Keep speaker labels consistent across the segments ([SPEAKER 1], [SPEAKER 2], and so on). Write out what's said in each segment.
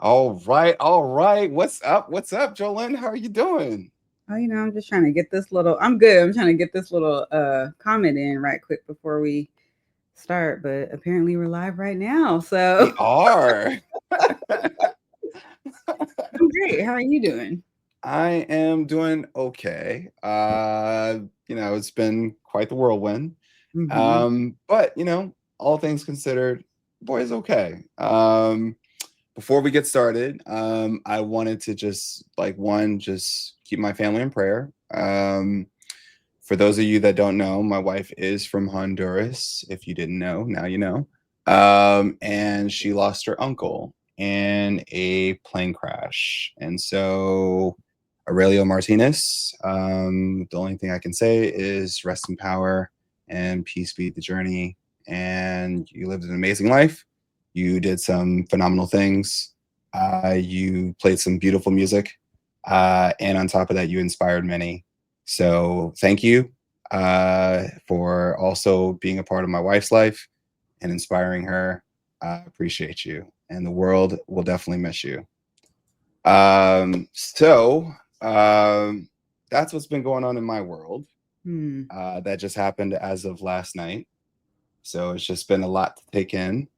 [SPEAKER 1] All right, all right. What's up? What's up, Jolene? How are you doing?
[SPEAKER 2] Oh, I'm just trying to get this little. I'm good. I'm trying to get this little comment in right quick before we start. But apparently we're live right now, so
[SPEAKER 1] We are.
[SPEAKER 2] I'm great. How are you doing?
[SPEAKER 1] I am doing okay. It's been quite the whirlwind.
[SPEAKER 2] Hmm.
[SPEAKER 1] But all things considered, boy is okay. Before we get started, I wanted to just just keep my family in prayer. For those of you that don't know, my wife is from Honduras. If you didn't know, now you know. And she lost her uncle in a plane crash. And so, Aurelio Martinez, the only thing I can say is rest in power and peace be the journey. And you lived an amazing life. You did some phenomenal things. You played some beautiful music. And on top of that, you inspired many. So thank you for also being a part of my wife's life and inspiring her. I appreciate you. And the world will definitely miss you. So that's what's been going on in my world.
[SPEAKER 2] Hmm.
[SPEAKER 1] That just happened as of last night. So it's just been a lot to take in.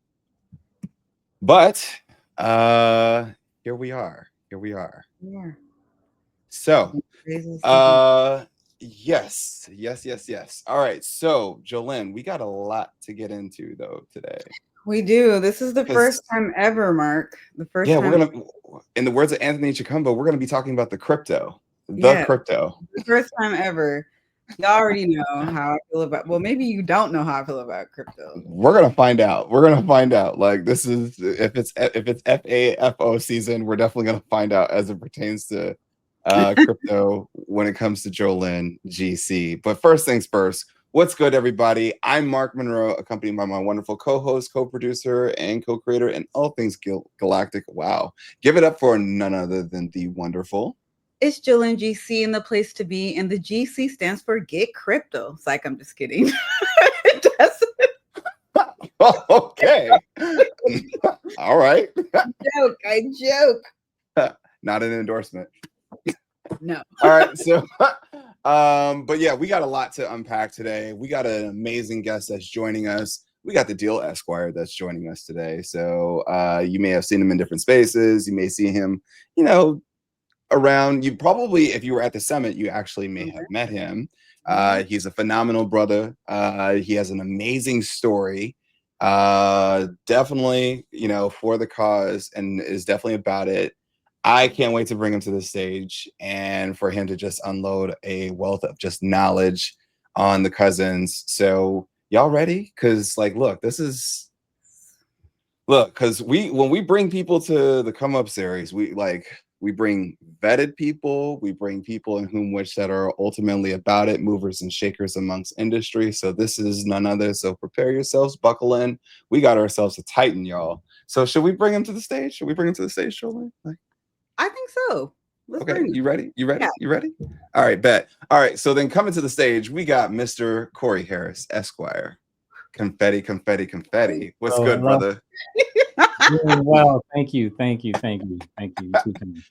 [SPEAKER 1] But uh, here we are. Here we are.
[SPEAKER 2] Yeah.
[SPEAKER 1] So,
[SPEAKER 2] Praises to God.
[SPEAKER 1] uh, yes. All right. So, Jolene, we got a lot to get into though today.
[SPEAKER 2] We do. This is the first
[SPEAKER 1] Because
[SPEAKER 2] time ever, Mark. The first
[SPEAKER 1] yeah, we're
[SPEAKER 2] time.
[SPEAKER 1] gonna, in the words of Anthony Chicumbo, we're gonna be talking about the crypto, the
[SPEAKER 2] Yeah,
[SPEAKER 1] crypto.
[SPEAKER 2] the first time ever. Y'all already know how I feel about. Well, maybe you don't know how I feel about crypto.
[SPEAKER 1] We're gonna find out. We're gonna find out. Like this is if it's FAFO season, we're definitely gonna find out as it pertains to crypto when it comes to Jolene GC. But first things first, what's good, everybody? I'm Mark Monroe, accompanied by my wonderful co-host, co-producer, and co-creator in all things galactic. Wow. Give it up for none other than the wonderful.
[SPEAKER 2] It's Jill and GC and the place to be, and the GC stands for Get Crypto. It's like I'm just kidding. It doesn't
[SPEAKER 1] Okay. All right.
[SPEAKER 2] joke. I joke.
[SPEAKER 1] Not an endorsement.
[SPEAKER 2] No.
[SPEAKER 1] All right, so but yeah, we got a lot to unpack today. We got an amazing guest that's joining us. We got the Deal Esquire that's joining us today. So you may have seen him in different spaces. You may see him, you know, around. You probably, if you were at the summit, you actually may have met him.
[SPEAKER 2] Yeah.
[SPEAKER 1] He's a phenomenal brother. He has an amazing story. Definitely, for the cause and is definitely about it. I can't wait to bring him to the stage and for him to just unload a wealth of just knowledge on the cousins. So y'all ready? Because because when we bring people to the come up series, we bring vetted people, we bring people in whom which that are ultimately about it, movers and shakers amongst industry. So this is none other. So prepare yourselves, buckle in. We got ourselves a titan, y'all. So should we bring him to the stage? Should we bring him to the stage, Shirley?
[SPEAKER 2] I think so. Let's
[SPEAKER 1] Okay,
[SPEAKER 2] bring it.
[SPEAKER 1] you ready? You
[SPEAKER 2] Yeah.
[SPEAKER 1] ready? You ready? All right, bet. All right, so then coming to the stage, we got Mr. Corey Harris, Esquire. Confetti, confetti, confetti. What's
[SPEAKER 3] Oh,
[SPEAKER 1] good,
[SPEAKER 3] hello.
[SPEAKER 1] brother?
[SPEAKER 3] Doing well. Thank you. Thank you. Thank you. Thank you. Too kind.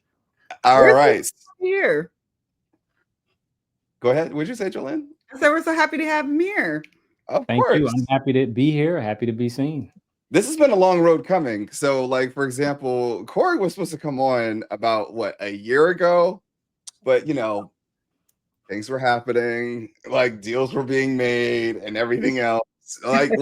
[SPEAKER 1] All
[SPEAKER 2] We're so
[SPEAKER 1] right.
[SPEAKER 2] here.
[SPEAKER 1] Go ahead. What'd you say, Jolene?
[SPEAKER 2] I said we're so happy to have him here.
[SPEAKER 1] Of
[SPEAKER 3] Thank you.
[SPEAKER 1] course.
[SPEAKER 3] I'm happy to be here. Happy to be seen.
[SPEAKER 1] This has been a long road coming. So, like, for example, Corey was supposed to come on about what, a year ago? But things were happening, like deals were being made and everything else. Like,
[SPEAKER 3] Yep.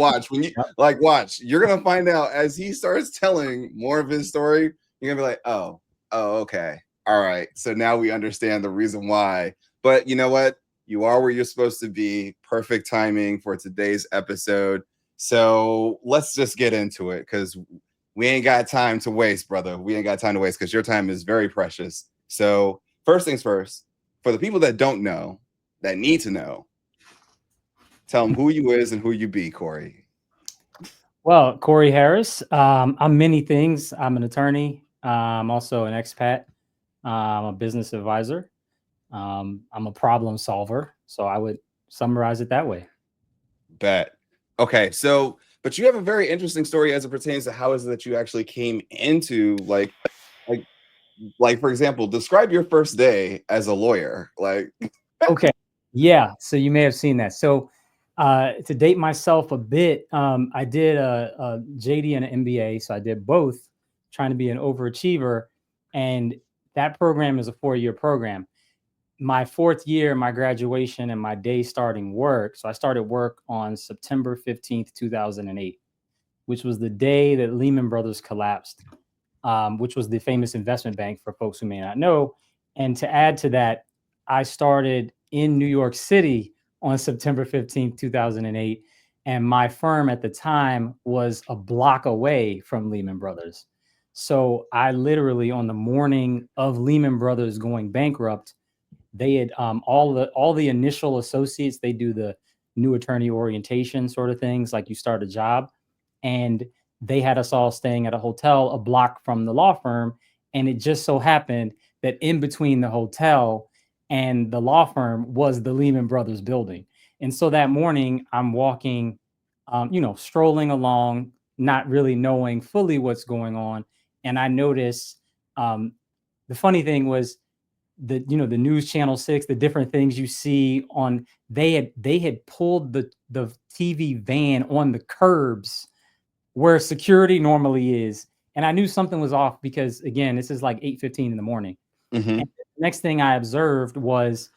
[SPEAKER 1] watch, you're gonna find out as he starts telling more of his story, you're gonna be like, oh, okay. All right. So now we understand the reason why. But you know what? You are where you're supposed to be. Perfect timing for today's episode. So let's just get into it because we ain't got time to waste, brother. We ain't got time to waste because your time is very precious. So, first things first, for the people that don't know, that need to know, tell them who you is and who you be, Corey.
[SPEAKER 3] Well, Corey Harris. I'm many things. I'm an attorney. I'm also an expat. I'm a business advisor. I'm a problem solver. So I would summarize it that way.
[SPEAKER 1] Bet. Okay, so but you have a very interesting story as it pertains to how is it that you actually came into like like for example, describe your first day as a lawyer. Like,
[SPEAKER 3] Okay. Yeah. So you may have seen that. So to date myself a bit, I did a JD and an MBA. So I did both, trying to be an overachiever. And that program is a 4-year program. My 4th year, my graduation and my day starting work. So I started work on September 15th, 2008, which was the day that Lehman Brothers collapsed, which was the famous investment bank for folks who may not know. And to add to that, I started in New York City on September 15th, 2008. And my firm at the time was a block away from Lehman Brothers. So I literally, on the morning of Lehman Brothers going bankrupt, they had all the initial associates, they do the new attorney orientation sort of things, like you start a job, and they had us all staying at a hotel a block from the law firm. And it just so happened that in between the hotel and the law firm was the Lehman Brothers building. And so that morning I'm walking, strolling along, not really knowing fully what's going on. And I noticed, the funny thing was, the news channel 6, the different things you see on, they had pulled the TV van on the curbs where security normally is. And I knew something was off because, again, this is like 8:15 in the morning.
[SPEAKER 1] mm-hmm.
[SPEAKER 3] And the next thing I observed was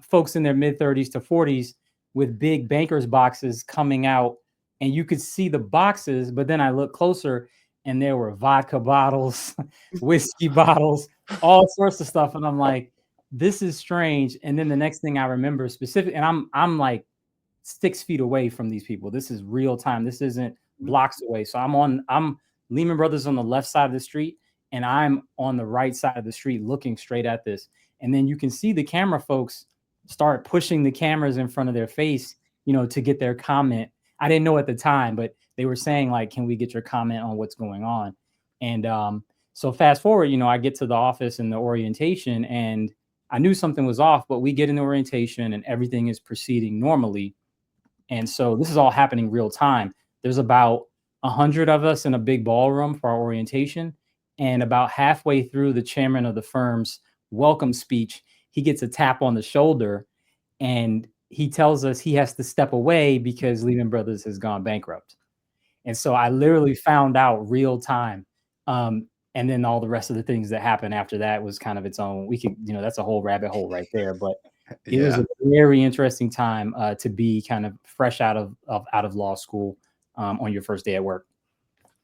[SPEAKER 3] folks in their mid 30s to 40s with big bankers boxes coming out, and you could see the boxes, but then I looked closer and there were vodka bottles, whiskey bottles, all sorts of stuff. And I'm like, this is strange. And then the next thing I remember specific, and I'm like 6 feet away from these people. This is real time. This isn't blocks away. So I'm Lehman Brothers on the left side of the street, and I'm on the right side of the street looking straight at this. And then you can see the camera folks start pushing the cameras in front of their face, to get their comment. I didn't know at the time, but they were saying, like, can we get your comment on what's going on? And so fast forward, I get to the office and the orientation, and I knew something was off, but we get in the orientation and everything is proceeding normally. And so this is all happening real time. There's about 100 of us in a big ballroom for our orientation. And about halfway through the chairman of the firm's welcome speech, he gets a tap on the shoulder and he tells us he has to step away because Lehman Brothers has gone bankrupt. And so I literally found out real time. And then all the rest of the things that happened after that was kind of its own. We could, that's a whole rabbit hole right there. But it was a very interesting time to be kind of fresh out of law school on your first day at work.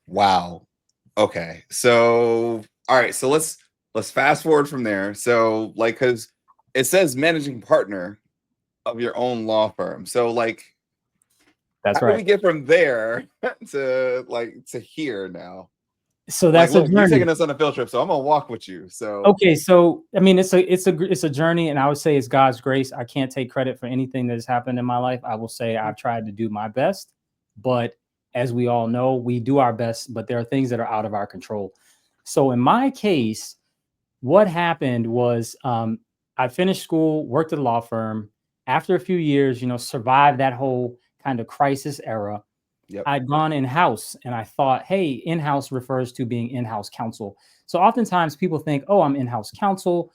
[SPEAKER 1] Wow. Okay. So, all right. So let's fast forward from there. So, like, because it says managing partner of your own law firm. So, like,
[SPEAKER 3] that's
[SPEAKER 1] how
[SPEAKER 3] right.
[SPEAKER 1] do we get from there to here now?
[SPEAKER 3] So that's
[SPEAKER 1] like, look, you're taking us on a field trip, so I'm gonna walk with you. So
[SPEAKER 3] okay, so I mean, it's a journey, and I would say it's God's grace. I can't take credit for anything that has happened in my life. I will say I've tried to do my best, but as we all know, we do our best, but there are things that are out of our control. So in my case, what happened was I finished school, worked at a law firm. After a few years, survived that whole kind of crisis era.
[SPEAKER 1] Yep.
[SPEAKER 3] I'd gone in-house and I thought, hey, in-house refers to being in-house counsel. So oftentimes people think, oh, I'm in-house counsel.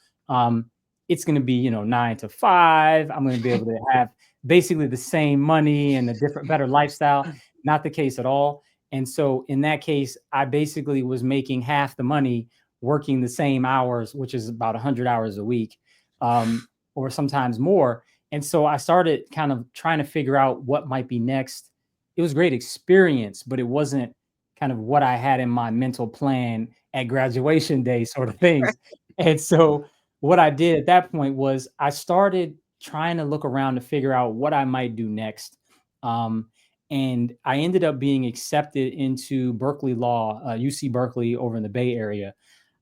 [SPEAKER 3] It's going to be, 9 to 5. I'm going to be able to have basically the same money and a better lifestyle. Not the case at all. And so in that case, I basically was making half the money working the same hours, which is about 100 hours a week, or sometimes more. And so I started kind of trying to figure out what might be next. It was a great experience, but it wasn't kind of what I had in my mental plan at graduation day sort of things. And so what I did at that point was I started trying to look around to figure out what I might do next. And I ended up being accepted into Berkeley Law, UC Berkeley over in the Bay Area.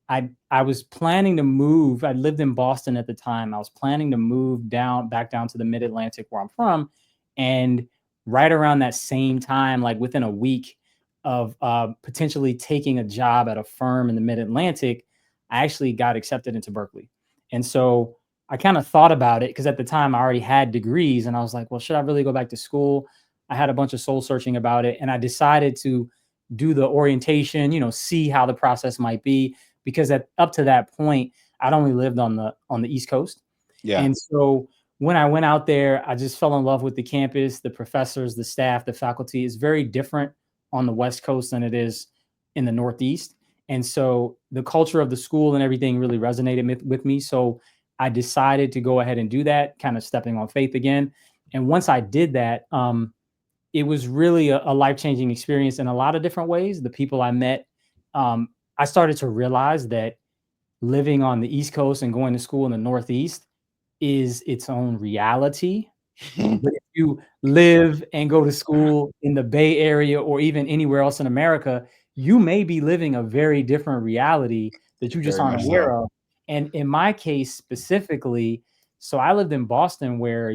[SPEAKER 3] I was planning to move. I lived in Boston at the time. I was planning to move back down to the Mid-Atlantic where I'm from. And right around that same time, like within a week of potentially taking a job at a firm in the Mid-Atlantic, I actually got accepted into Berkeley. And so I kind of thought about it because at the time I already had degrees and I was like, well, should I really go back to school? I had a bunch of soul searching about it and I decided to do the orientation, see how the process might be. because up to that point, I'd only lived on the East Coast.
[SPEAKER 1] Yeah.
[SPEAKER 3] And so when I went out there, I just fell in love with the campus, the professors, the staff, the faculty. Is very different on the West Coast than it is in the Northeast. And so the culture of the school and everything really resonated with me. So I decided to go ahead and do that, kind of stepping on faith again. And once I did that, it was really a life-changing experience in a lot of different ways. The people I met, I started to realize that living on the East Coast and going to school in the Northeast is its own reality. But if you live and go to school in the Bay Area or even anywhere else in America, you may be living a very different reality that you just
[SPEAKER 1] Very
[SPEAKER 3] aren't
[SPEAKER 1] much
[SPEAKER 3] aware
[SPEAKER 1] so.
[SPEAKER 3] of. And in my case specifically, so I lived in Boston where,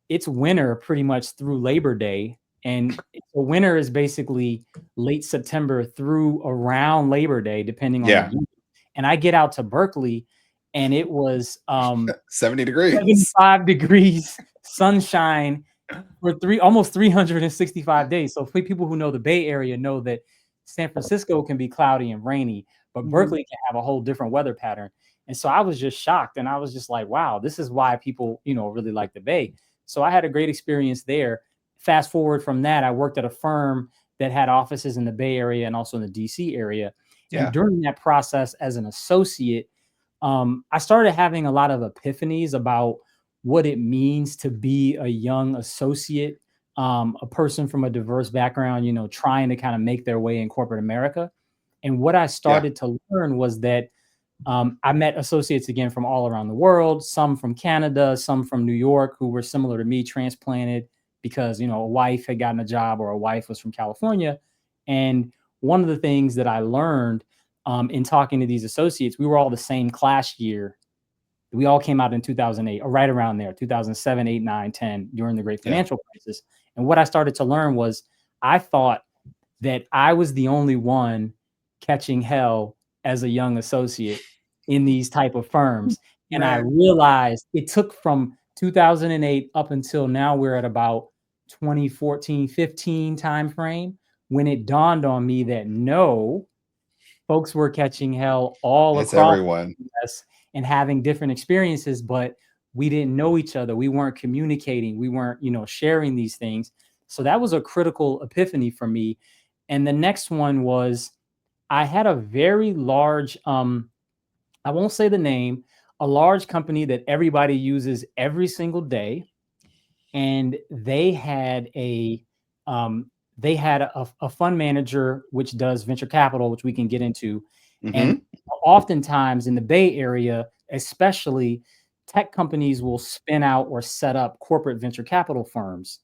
[SPEAKER 3] it's winter pretty much through Labor Day. And the winter is basically late September through around Labor Day, depending on the
[SPEAKER 1] Yeah.
[SPEAKER 3] year. And I get out to Berkeley and it was
[SPEAKER 1] 70 degrees.
[SPEAKER 3] 75 degrees, sunshine for almost 365 days. So for people who know the Bay Area know that San Francisco can be cloudy and rainy, but Berkeley can have a whole different weather pattern. And so I was just shocked, and I was just like, wow, this is why people, really like the Bay. So I had a great experience there. Fast forward from that, I worked at a firm that had offices in the Bay Area and also in the DC area.
[SPEAKER 1] Yeah.
[SPEAKER 3] And during that process as an associate, I started having a lot of epiphanies about what it means to be a young associate, a person from a diverse background, trying to kind of make their way in corporate America. And what I started to learn was that I met associates again from all around the world, some from Canada, some from New York, who were similar to me, transplanted because, a wife had gotten a job or a wife was from California. And one of the things that I learned in talking to these associates, we were all the same class year. We all came out in 2008, or right around there, 2007, 8, 9, 10, during the great financial crisis. And what I started to learn was I thought that I was the only one catching hell as a young associate in these type of firms. And I realized it took from 2008 up until now, we're at about 2014, 15 timeframe, when it dawned on me that no, folks were catching hell all
[SPEAKER 1] It's
[SPEAKER 3] across
[SPEAKER 1] everyone.
[SPEAKER 3] the US and having different experiences, but we didn't know each other. We weren't communicating. We weren't, sharing these things. So that was a critical epiphany for me. And the next one was I had a very large, I won't say the name, a large company that everybody uses every single day. And they had a fund manager which does venture capital, which we can get into. And oftentimes in the Bay Area, especially, tech companies will spin out or set up corporate venture capital firms,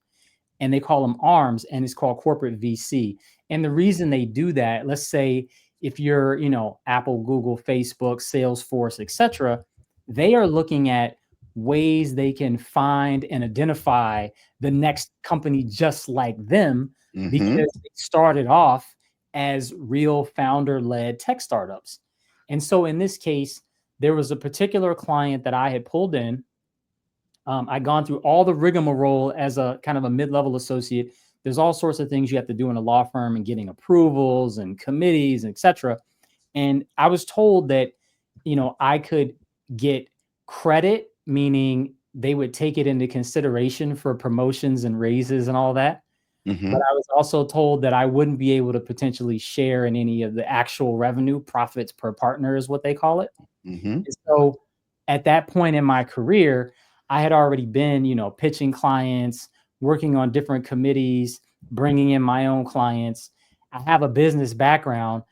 [SPEAKER 3] and they call them arms, and it's called corporate VC. And the reason they do that, let's say if you're, Apple, Google, Facebook, Salesforce, etc., they are looking at ways they can find and identify the next company just like them, because they started off as real founder-led tech startups. And so in this case, there was a particular client that I had pulled in. I'd gone through all the rigmarole as a kind of a mid-level associate. There's all sorts of things you have to do in a law firm and getting approvals and committees, etc. And I was told that, I could get credit, meaning they would take it into consideration for promotions and raises and all that. But I was also told that I wouldn't be able to potentially share in any of the actual revenue. Profits per partner is what they call it. And so at that point in my career, I had already been, pitching clients, working on different committees, bringing in my own clients. I have a business background.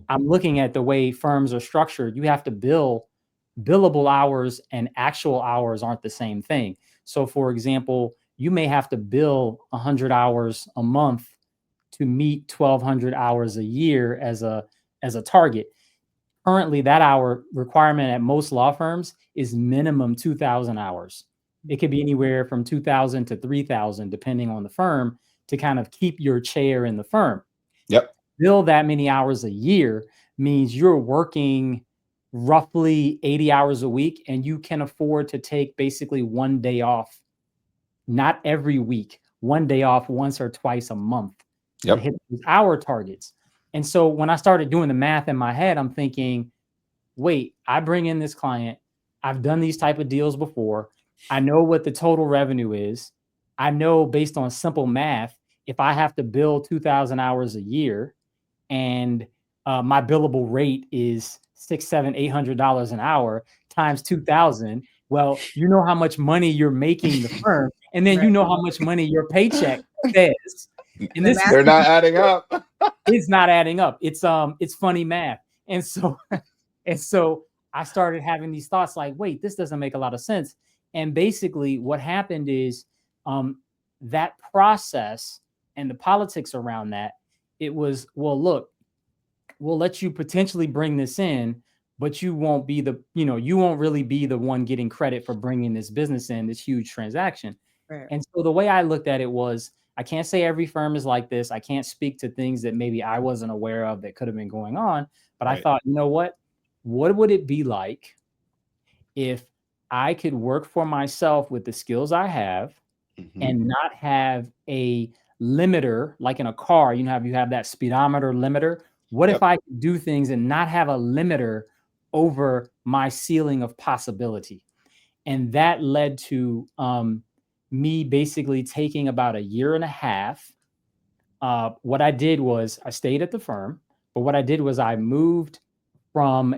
[SPEAKER 3] I'm looking at the way firms are structured. You have to billable hours, and actual hours aren't the same thing. So for example, you may have to bill 100 hours a month to meet 1,200 hours a year as a target. Currently, that hour requirement at most law firms is minimum 2,000 hours. It could be anywhere from 2,000 to 3,000, depending on the firm, to kind of keep your chair in the firm.
[SPEAKER 1] Yep.
[SPEAKER 3] Bill that many hours a year means you're working roughly 80 hours a week, and you can afford to take basically one day off, not every week, one day off once or twice a month to hit those hour targets. And so when I started doing the math in my head, I'm thinking, wait, I bring in this client. I've done these type of deals before. I know what the total revenue is. I know based on simple math, if I have to bill 2,000 hours a year and my billable rate is $600, $700, $800 an hour times 2,000. Well, you know how much money you're making the firm, and then you know how much money your paycheck says. And this
[SPEAKER 1] They're not adding up.
[SPEAKER 3] It's not adding up. It's funny math. And so I started having these thoughts like, wait, this doesn't make a lot of sense. And basically what happened is that process and the politics around that, it was, well, look, we'll let you potentially bring this in, but you won't be you won't really be the one getting credit for bringing this business in, this huge transaction.
[SPEAKER 2] Right.
[SPEAKER 3] And so the way I looked at it was, I can't say every firm is like this. I can't speak to things that maybe I wasn't aware of that could have been going on. But I thought, you know what would it be like if I could work for myself with the skills I have and not have a limiter like in a car? You have that speedometer limiter. What if I could do things and not have a limiter over my ceiling of possibility? And that led to me basically taking about 1.5 years. What I did was I stayed at the firm, but what I did was I moved from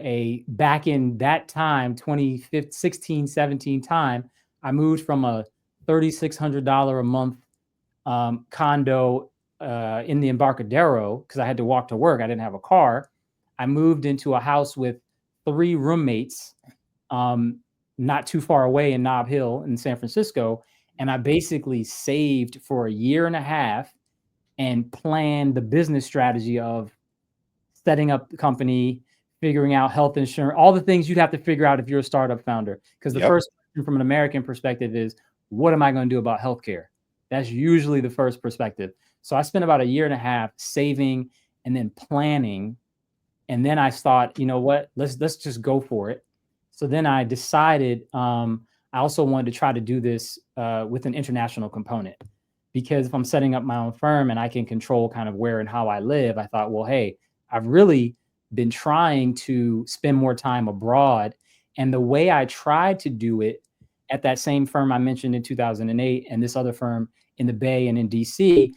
[SPEAKER 3] back in that time, 2016, 17 time, I moved from a $3,600 a month condo in the Embarcadero because I had to walk to work. I didn't have a car. I moved into a house with 3 roommates, not too far away in Nob Hill in San Francisco. And I basically saved for 1.5 years and planned the business strategy of setting up the company, figuring out health insurance, all the things you'd have to figure out if you're a startup founder. Because the first question from an American perspective is, what am I going to do about healthcare? That's usually the first perspective. So I spent about 1.5 years saving and then planning. And then I thought, you know what, let's just go for it. So then I decided I also wanted to try to do this with an international component, because if I'm setting up my own firm and I can control kind of where and how I live, I thought, well, hey, I've really been trying to spend more time abroad. And the way I tried to do it at that same firm I mentioned in 2008 and this other firm in the Bay and in DC,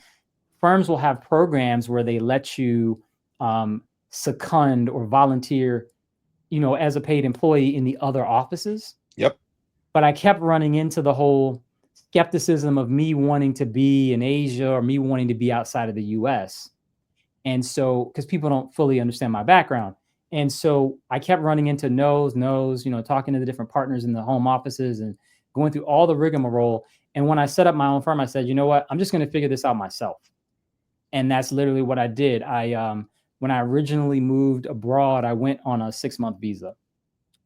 [SPEAKER 3] firms will have programs where they let you second or volunteer, as a paid employee in the other offices.
[SPEAKER 1] Yep.
[SPEAKER 3] But I kept running into the whole skepticism of me wanting to be in Asia or me wanting to be outside of the US. And so, because people don't fully understand my background. And so I kept running into no's, talking to the different partners in the home offices and going through all the rigmarole. And when I set up my own firm, I said, you know what, I'm just going to figure this out myself. And that's literally what I did. When I originally moved abroad, I went on a 6-month visa.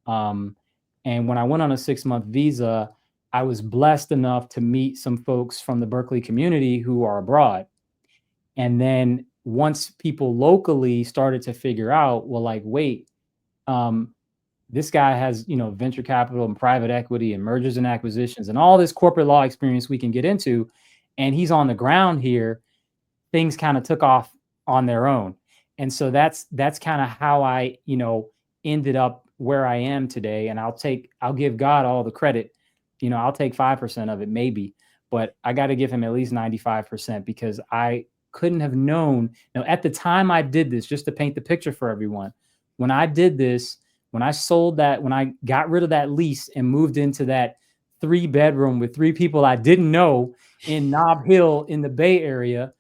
[SPEAKER 3] And when I went on a 6-month visa, I was blessed enough to meet some folks from the Berkeley community who are abroad. And then once people locally started to figure out, well, like, wait, this guy has, venture capital and private equity and mergers and acquisitions and all this corporate law experience we can get into, and he's on the ground here, things kind of took off on their own. And so that's kind of how I, ended up where I am today. And I'll give God all the credit. I'll take 5% of it maybe, but I got to give him at least 95% because I couldn't have known. At the time I did this, just to paint the picture for everyone, when I did this, when I sold that, when I got rid of that lease and moved into that 3-bedroom with 3 people I didn't know in Nob Hill in the Bay Area,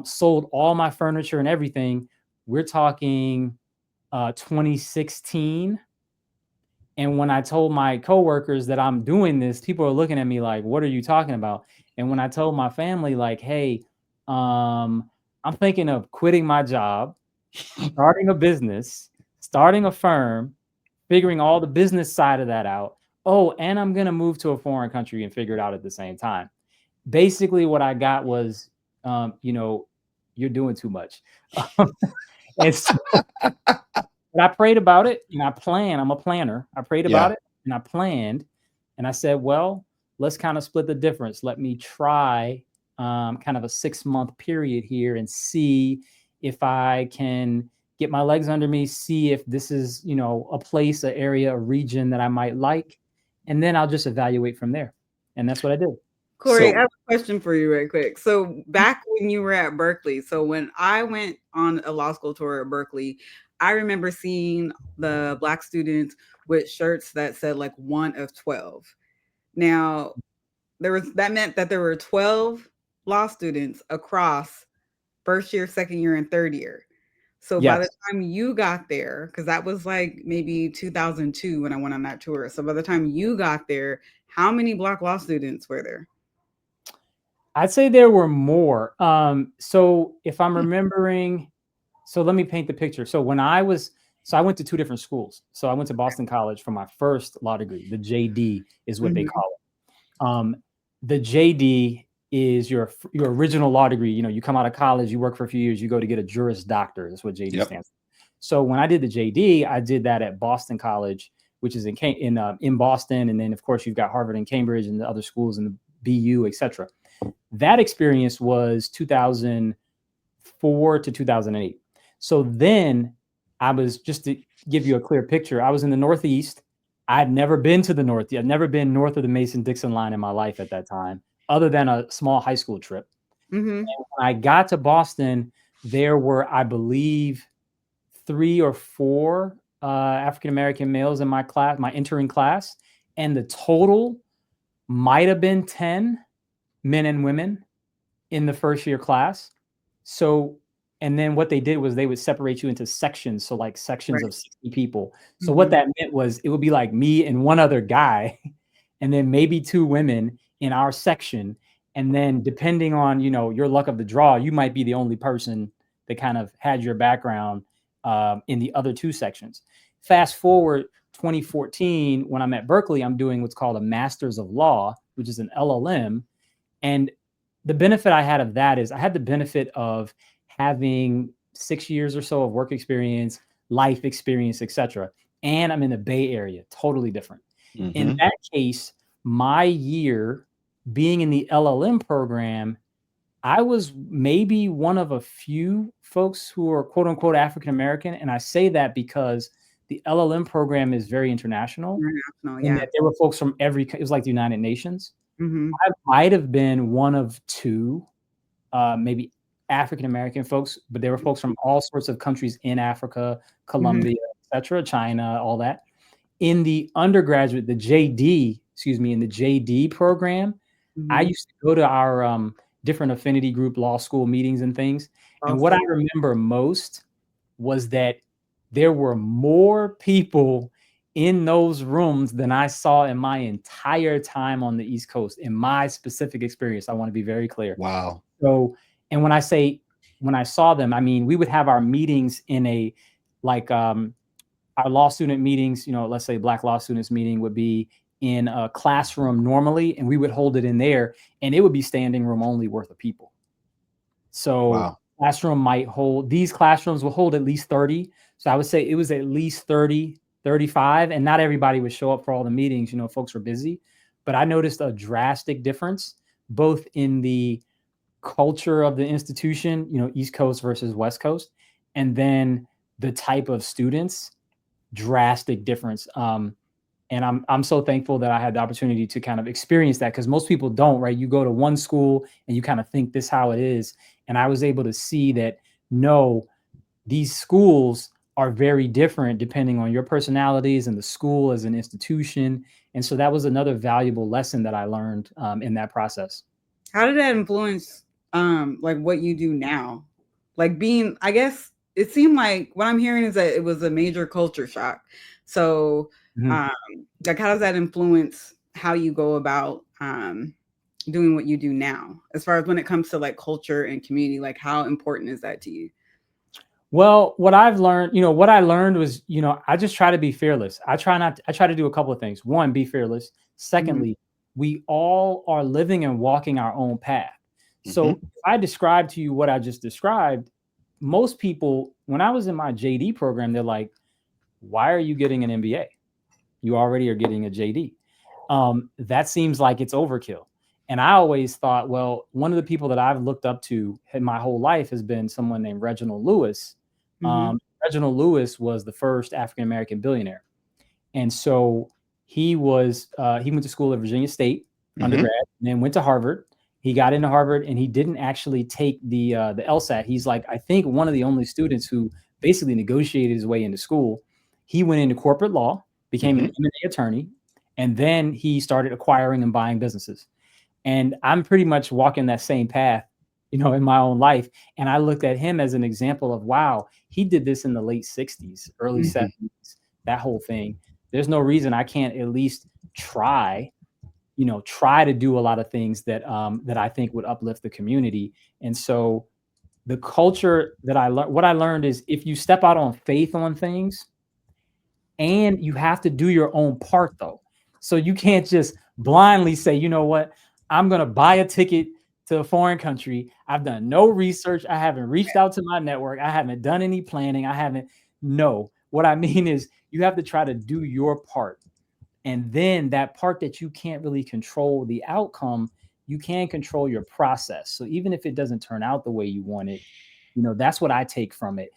[SPEAKER 3] sold all my furniture and everything. We're talking 2016. And when I told my coworkers that I'm doing this, people are looking at me like, what are you talking about? And when I told my family, like, hey, I'm thinking of quitting my job, starting a business, starting a firm, figuring all the business side of that out. Oh, and I'm going to move to a foreign country and figure it out at the same time. Basically, what I got was, you're doing too much. And so, but I prayed about it and I planned. I'm a planner. I prayed about it and I planned. And I said, well, let's kind of split the difference. Let me try kind of a 6-month period here and see if I can get my legs under me, see if this is, you know, a place, an area, a region that I might like, and then I'll just evaluate from there. And that's what I did.
[SPEAKER 2] Corey,
[SPEAKER 1] So-
[SPEAKER 2] I have a question for you right quick. So back when you were at Berkeley, so when I went on a law school tour at Berkeley, I remember seeing the Black students with shirts that said like 1 of 12. Now, that meant that there were 12 law students across first year, second year, and third year. So by the
[SPEAKER 3] Yes.
[SPEAKER 2] time you got there, because that was like maybe 2002 when I went on that tour. So by the time you got there, how many Black law students were there?
[SPEAKER 3] I'd say there were more. So if I'm remembering, so let me paint the picture. So I went to two different schools. So I went to Boston College for my first law degree. The JD is what they call it. The JD is your original law degree. You know, you come out of college, you work for a few years, you go to get a Juris Doctor. That's what JD stands for. So when I did the JD, I did that at Boston College, which is in Boston, and then of course you've got Harvard and Cambridge and the other schools in the BU, etc. That experience was 2004 to 2008. So then I was, just to give you a clear picture, I was in the Northeast. I'd never been to the Northeast. I'd never been north of the Mason-Dixon line in my life at that time, other than a small high school trip. And when I got to Boston, there were, I believe, 3 or 4 African-American males in my class, my entering class. And the total might have been 10 men and women in the first year class. So, and then what they did was they would separate you into sections. So like sections of 60 people. So what that meant was it would be like me and one other guy, and then maybe 2 women in our section. And then depending on, you know, your luck of the draw, you might be the only person that kind of had your background in the other 2 sections. Fast forward 2014, when I'm at Berkeley, I'm doing what's called a Master's of Law, which is an LLM. And the benefit I had of that is I had the benefit of having 6 years or so of work experience, life experience, etc. And I'm in the Bay Area, totally different. In that case, my year being in the LLM program, I was maybe one of a few folks who are quote unquote African American. And I say that because the LLM program is very international. And that there were folks from it was like the United Nations. I might have been one of 2, maybe African American folks, but there were folks from all sorts of countries in Africa, Colombia, etc., China, all that. In the undergraduate, in the JD program, I used to go to our different affinity group law school meetings and things. And what I remember most was that there were more people in those rooms than I saw in my entire time on the East Coast. In my specific experience, I want to be very clear.
[SPEAKER 1] Wow.
[SPEAKER 3] So, and when I saw them, I mean, we would have our meetings in a, like, our law student meetings, you know, let's say Black law students meeting would be in a classroom normally, and we would hold it in there, and it would be standing room only worth of people. So these classrooms will hold at least 30. So I would say it was at least 30, 35, and not everybody would show up for all the meetings. You know, folks were busy, but I noticed a drastic difference both in the culture of the institution, you know, East Coast versus West Coast, and then the type of students, drastic difference. And I'm so thankful that I had the opportunity to kind of experience that, because most people don't, right? You go to one school and you kind of think this how it is. And I was able to see that, no, these schools are very different depending on your personalities and the school as an institution. And so that was another valuable lesson that I learned in that process.
[SPEAKER 2] How did that influence like what you do now? Like being, I guess it seemed like what I'm hearing is that it was a major culture shock. So like how does that influence how you go about doing what you do now, as far as when it comes to like culture and community? Like how important is that to you?
[SPEAKER 3] Well, what I learned was, you know, I just try to be fearless. I try to do a couple of things. One, be fearless. Secondly, we all are living and walking our own path. So if I describe to you what I just described, most people, when I was in my JD program, they're like, why are you getting an MBA? You already are getting a JD. That seems like it's overkill. And I always thought, well, one of the people that I've looked up to in my whole life has been someone named Reginald Lewis. Reginald Lewis was the first African-American billionaire. And so he went to school at Virginia State undergrad, and then went to Harvard. He got into Harvard, and he didn't actually take the LSAT. He's like, I think, one of the only students who basically negotiated his way into school. He went into corporate law, became an M&A attorney, and then he started acquiring and buying businesses. And I'm pretty much walking that same path, in my own life. And I looked at him as an example of, wow, he did this in the late 60s, early 70s, that whole thing. There's no reason I can't at least try to do a lot of things that that I think would uplift the community. And so the culture that what I learned is, if you step out on faith on things, and you have to do your own part though. So you can't just blindly say, you know what, I'm going to buy a ticket to a foreign country. I've done no research. I haven't reached out to my network. I haven't done any planning. No, what I mean is, you have to try to do your part. And then that part that you can't really control the outcome, you can control your process. So even if it doesn't turn out the way you want it, that's what I take from it.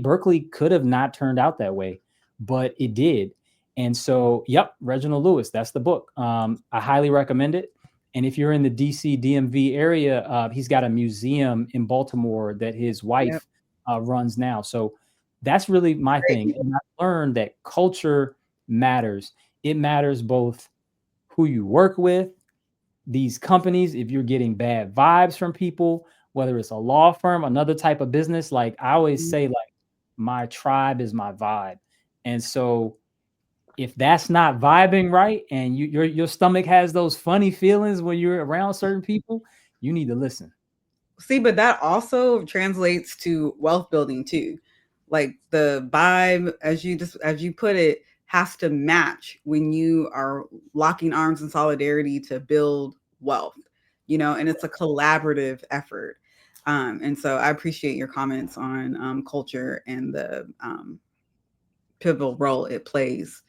[SPEAKER 3] Berkeley could have not turned out that way, but it did. And so, yep, Reginald Lewis, that's the book. I highly recommend it. And if you're in the DC DMV area, he's got a museum in Baltimore that his wife runs now. So that's really my thing. And I learned that culture matters. It matters both who you work with, these companies, if you're getting bad vibes from people, whether it's a law firm, another type of business. Like I always say, like, my tribe is my vibe. And so if that's not vibing right, and your stomach has those funny feelings when you're around certain people, you need to listen.
[SPEAKER 2] See, but that also translates to wealth building too. Like the vibe, as you put it, has to match when you are locking arms in solidarity to build wealth, and it's a collaborative effort. And so I appreciate your comments on culture and the pivotal role it plays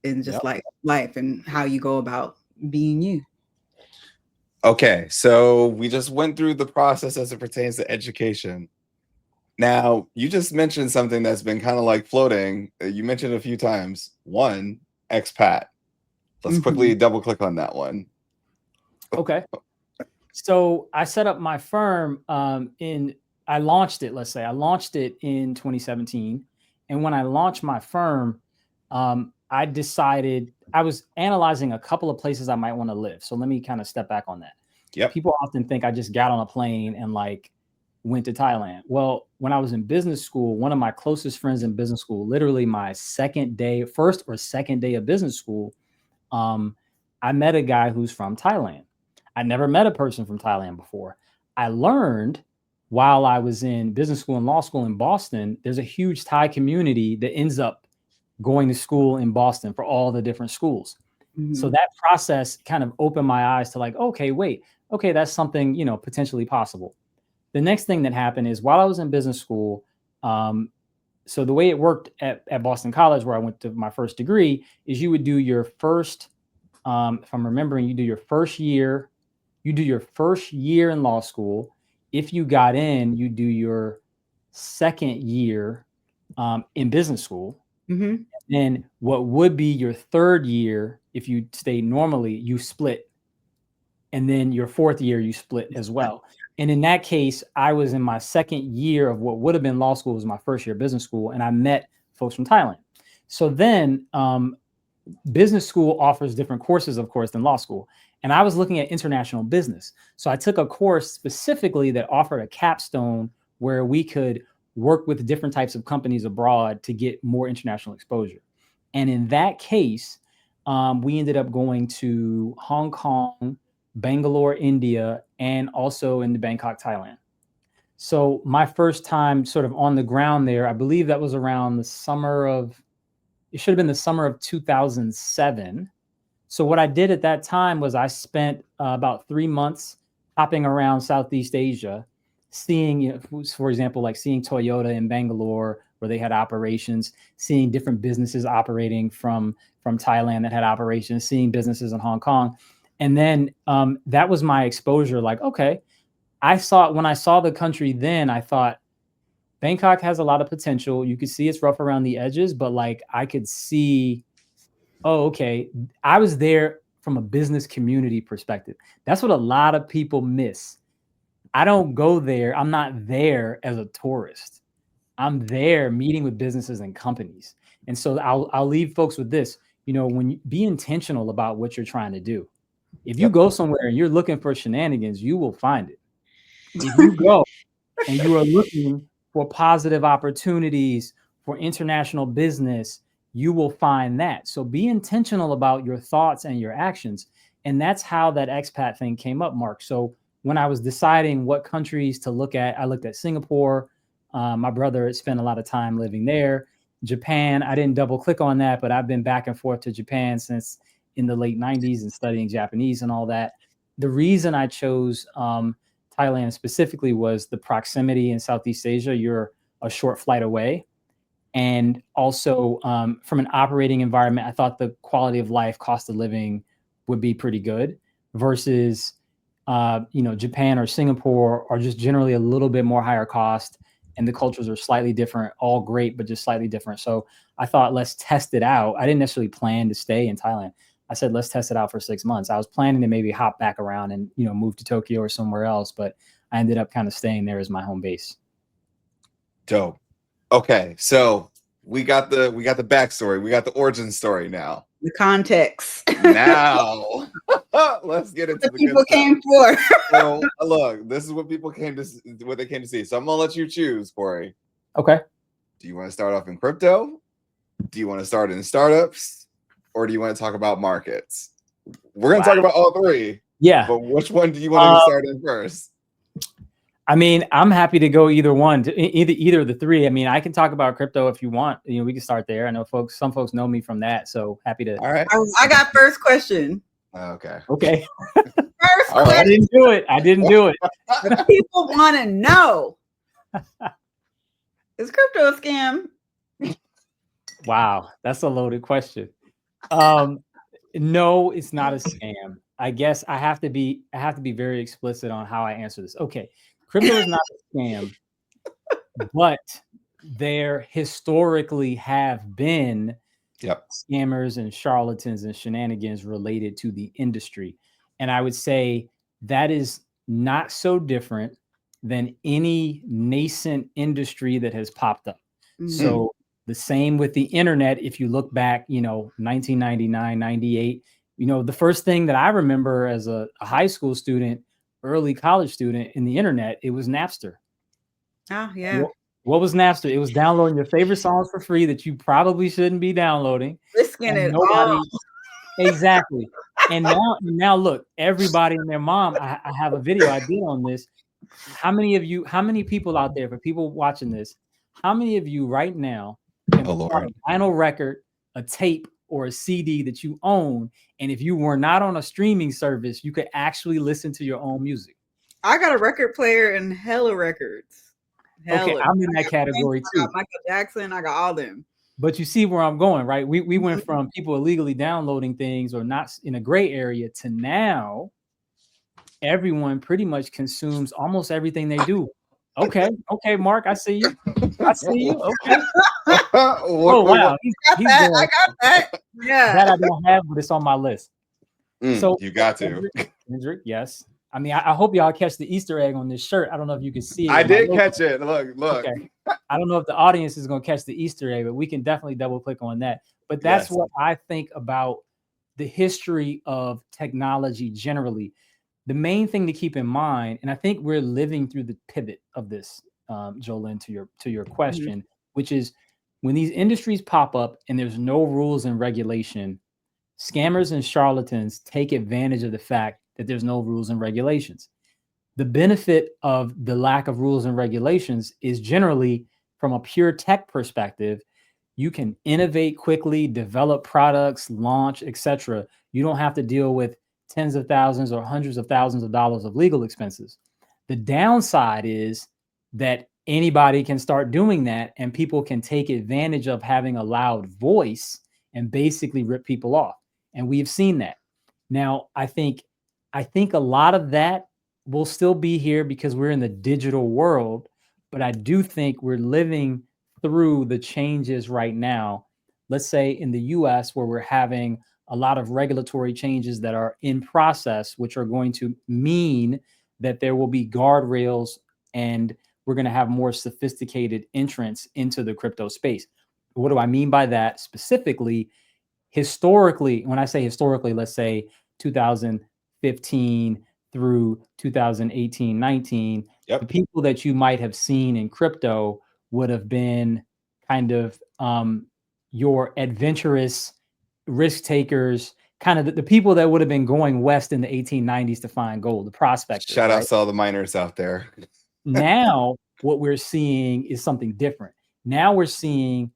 [SPEAKER 2] in just like life and how you go about being you.
[SPEAKER 1] Okay, so we just went through the process as it pertains to education. Now, you just mentioned something that's been kind of like floating. You mentioned a few times. One, expat. Let's quickly double click on that one.
[SPEAKER 3] Okay. So I set up my firm I launched it in 2017. And when I launched my firm, I decided I was analyzing a couple of places I might want to live. So let me kind of step back on that.
[SPEAKER 1] Yep.
[SPEAKER 3] People often think I just got on a plane and went to Thailand. Well, when I was in business school, one of my closest friends in business school, literally my first or second day of business school, I met a guy who's from Thailand. I never met a person from Thailand before. I learned while I was in business school and law school in Boston, there's a huge Thai community that ends up going to school in Boston for all the different schools. So that process kind of opened my eyes to okay, that's something, potentially possible. The next thing that happened is, while I was in business school, so the way it worked at Boston College, where I went to my first degree, is you would do your first, if I'm remembering, you do your first year in law school. If you got in, you do your second year in business school. Then what would be your third year, if you stayed normally, you split. And then your fourth year, you split as well. And in that case, I was in my second year of what would have been law school, was my first year of business school, and I met folks from Thailand. So then business school offers different courses, of course, than law school. And I was looking at international business. So I took a course specifically that offered a capstone where we could work with different types of companies abroad to get more international exposure. And in that case, we ended up going to Hong Kong, Bangalore, India, and also in Bangkok, Thailand. So my first time sort of on the ground there, I believe that was around it should have been the summer of 2007. So what I did at that time was I spent about 3 months hopping around Southeast Asia, seeing, for example, seeing Toyota in Bangalore, where they had operations, seeing different businesses operating from Thailand that had operations, seeing businesses in Hong Kong. And then that was my exposure. Like, okay, when I saw the country then, I thought Bangkok has a lot of potential. You could see it's rough around the edges, but like I could see, oh, okay. I was there from a business community perspective. That's what a lot of people miss. I don't go there. I'm not there as a tourist. I'm there meeting with businesses and companies. And so I'll leave folks with this. You know, when you be intentional about what you're trying to do. If you go somewhere and you're looking for shenanigans, you will find it. If you go and you are looking for positive opportunities for international business, you will find that. So be intentional about your thoughts and your actions. And that's how that expat thing came up, Mark. So when I was deciding what countries to look at, I looked at Singapore. My brother had spent a lot of time living there. Japan, I didn't double click on that, but I've been back and forth to Japan since in the late 90s and studying Japanese and all that. The reason I chose Thailand specifically was the proximity in Southeast Asia. You're a short flight away. And also from an operating environment, I thought the quality of life, cost of living would be pretty good versus, Japan or Singapore are just generally a little bit more higher cost and the cultures are slightly different, all great, but just slightly different. So I thought, let's test it out. I didn't necessarily plan to stay in Thailand. I said, let's test it out for 6 months. I was planning to maybe hop back around and, move to Tokyo or somewhere else, but I ended up kind of staying there as my home base.
[SPEAKER 1] Dope. Okay. So we got the backstory. We got the origin story now.
[SPEAKER 2] The context.
[SPEAKER 1] Now let's get into the
[SPEAKER 2] people came for.
[SPEAKER 1] So look, this is what people came to see. So I'm gonna let you choose, Corey.
[SPEAKER 3] Okay.
[SPEAKER 1] Do you want to start off in crypto? Do you want to start in startups? Or do you want to talk about markets? We're going to talk about all three.
[SPEAKER 3] Yeah.
[SPEAKER 1] But which one do you want to start in first?
[SPEAKER 3] I mean, I'm happy to go either one, either of the three. I mean, I can talk about crypto if you want. We can start there. I know some folks know me from that, so happy to.
[SPEAKER 1] All right.
[SPEAKER 2] I got first question.
[SPEAKER 1] Okay.
[SPEAKER 2] First question.
[SPEAKER 3] I didn't do it.
[SPEAKER 2] But people want to know: is crypto a scam?
[SPEAKER 3] Wow, that's a loaded question. No, it's not a scam. I guess I have to be very explicit on how I answer this. Okay, crypto is not a scam, but there historically have been scammers and charlatans and shenanigans related to the industry. And I would say that is not so different than any nascent industry that has popped up. Mm-hmm. So the same with the internet. If you look back, 1999, 98, the first thing that I remember as a high school student, early college student in the internet, it was Napster.
[SPEAKER 2] Oh, yeah.
[SPEAKER 3] What was Napster? It was downloading your favorite songs for free that you probably shouldn't be downloading.
[SPEAKER 2] Risking it all.
[SPEAKER 3] Exactly. And now look, everybody and their mom, I have a video I did on this. How many people out there, for people watching this, how many of you right now can buy a vinyl record, a tape, or a CD that you own, and if you were not on a streaming service, you could actually listen to your own music?
[SPEAKER 2] I got a record player and hella records.
[SPEAKER 3] Okay, I'm in that category too.
[SPEAKER 2] I got Michael Jackson, I got all them.
[SPEAKER 3] But you see where I'm going, right? We went from people illegally downloading things or not in a gray area to now everyone pretty much consumes almost everything they do. Okay, Mark, I see you. Okay. Oh wow, he's
[SPEAKER 2] I got that. Yeah,
[SPEAKER 3] that I don't have, but it's on my list.
[SPEAKER 1] So you got to,
[SPEAKER 3] Kendrick. Yes, I mean, I hope y'all catch the Easter egg on this shirt. I don't know if you can see it.
[SPEAKER 1] I did catch it. Look.
[SPEAKER 3] Okay. I don't know if the audience is going to catch the Easter egg, but we can definitely double click on that. But that's what I think about the history of technology generally. The main thing to keep in mind, and I think we're living through the pivot of this, Jolene, to your question, which is when these industries pop up and there's no rules and regulation, scammers and charlatans take advantage of the fact that there's no rules and regulations. The benefit of the lack of rules and regulations is generally from a pure tech perspective, you can innovate quickly, develop products, launch, etc. You don't have to deal with tens of thousands or hundreds of thousands of dollars of legal expenses. The downside is that anybody can start doing that and people can take advantage of having a loud voice and basically rip people off. And we've seen that. Now, I think a lot of that will still be here because we're in the digital world, but I do think we're living through the changes right now. Let's say in the US, where we're having a lot of regulatory changes that are in process, which are going to mean that there will be guardrails and we're going to have more sophisticated entrance into the crypto space. What do I mean by that specifically? Historically, when I say historically, let's say 2015 through 2018, 19, the
[SPEAKER 1] Yep.
[SPEAKER 3] people that you might have seen in crypto would have been kind of your adventurous risk takers, kind of the people that would have been going west in the 1890s to find gold, the prospectors,
[SPEAKER 1] Shout out
[SPEAKER 3] right?
[SPEAKER 1] to all the miners out there.
[SPEAKER 3] Now, what we're seeing is something different. Now we're seeing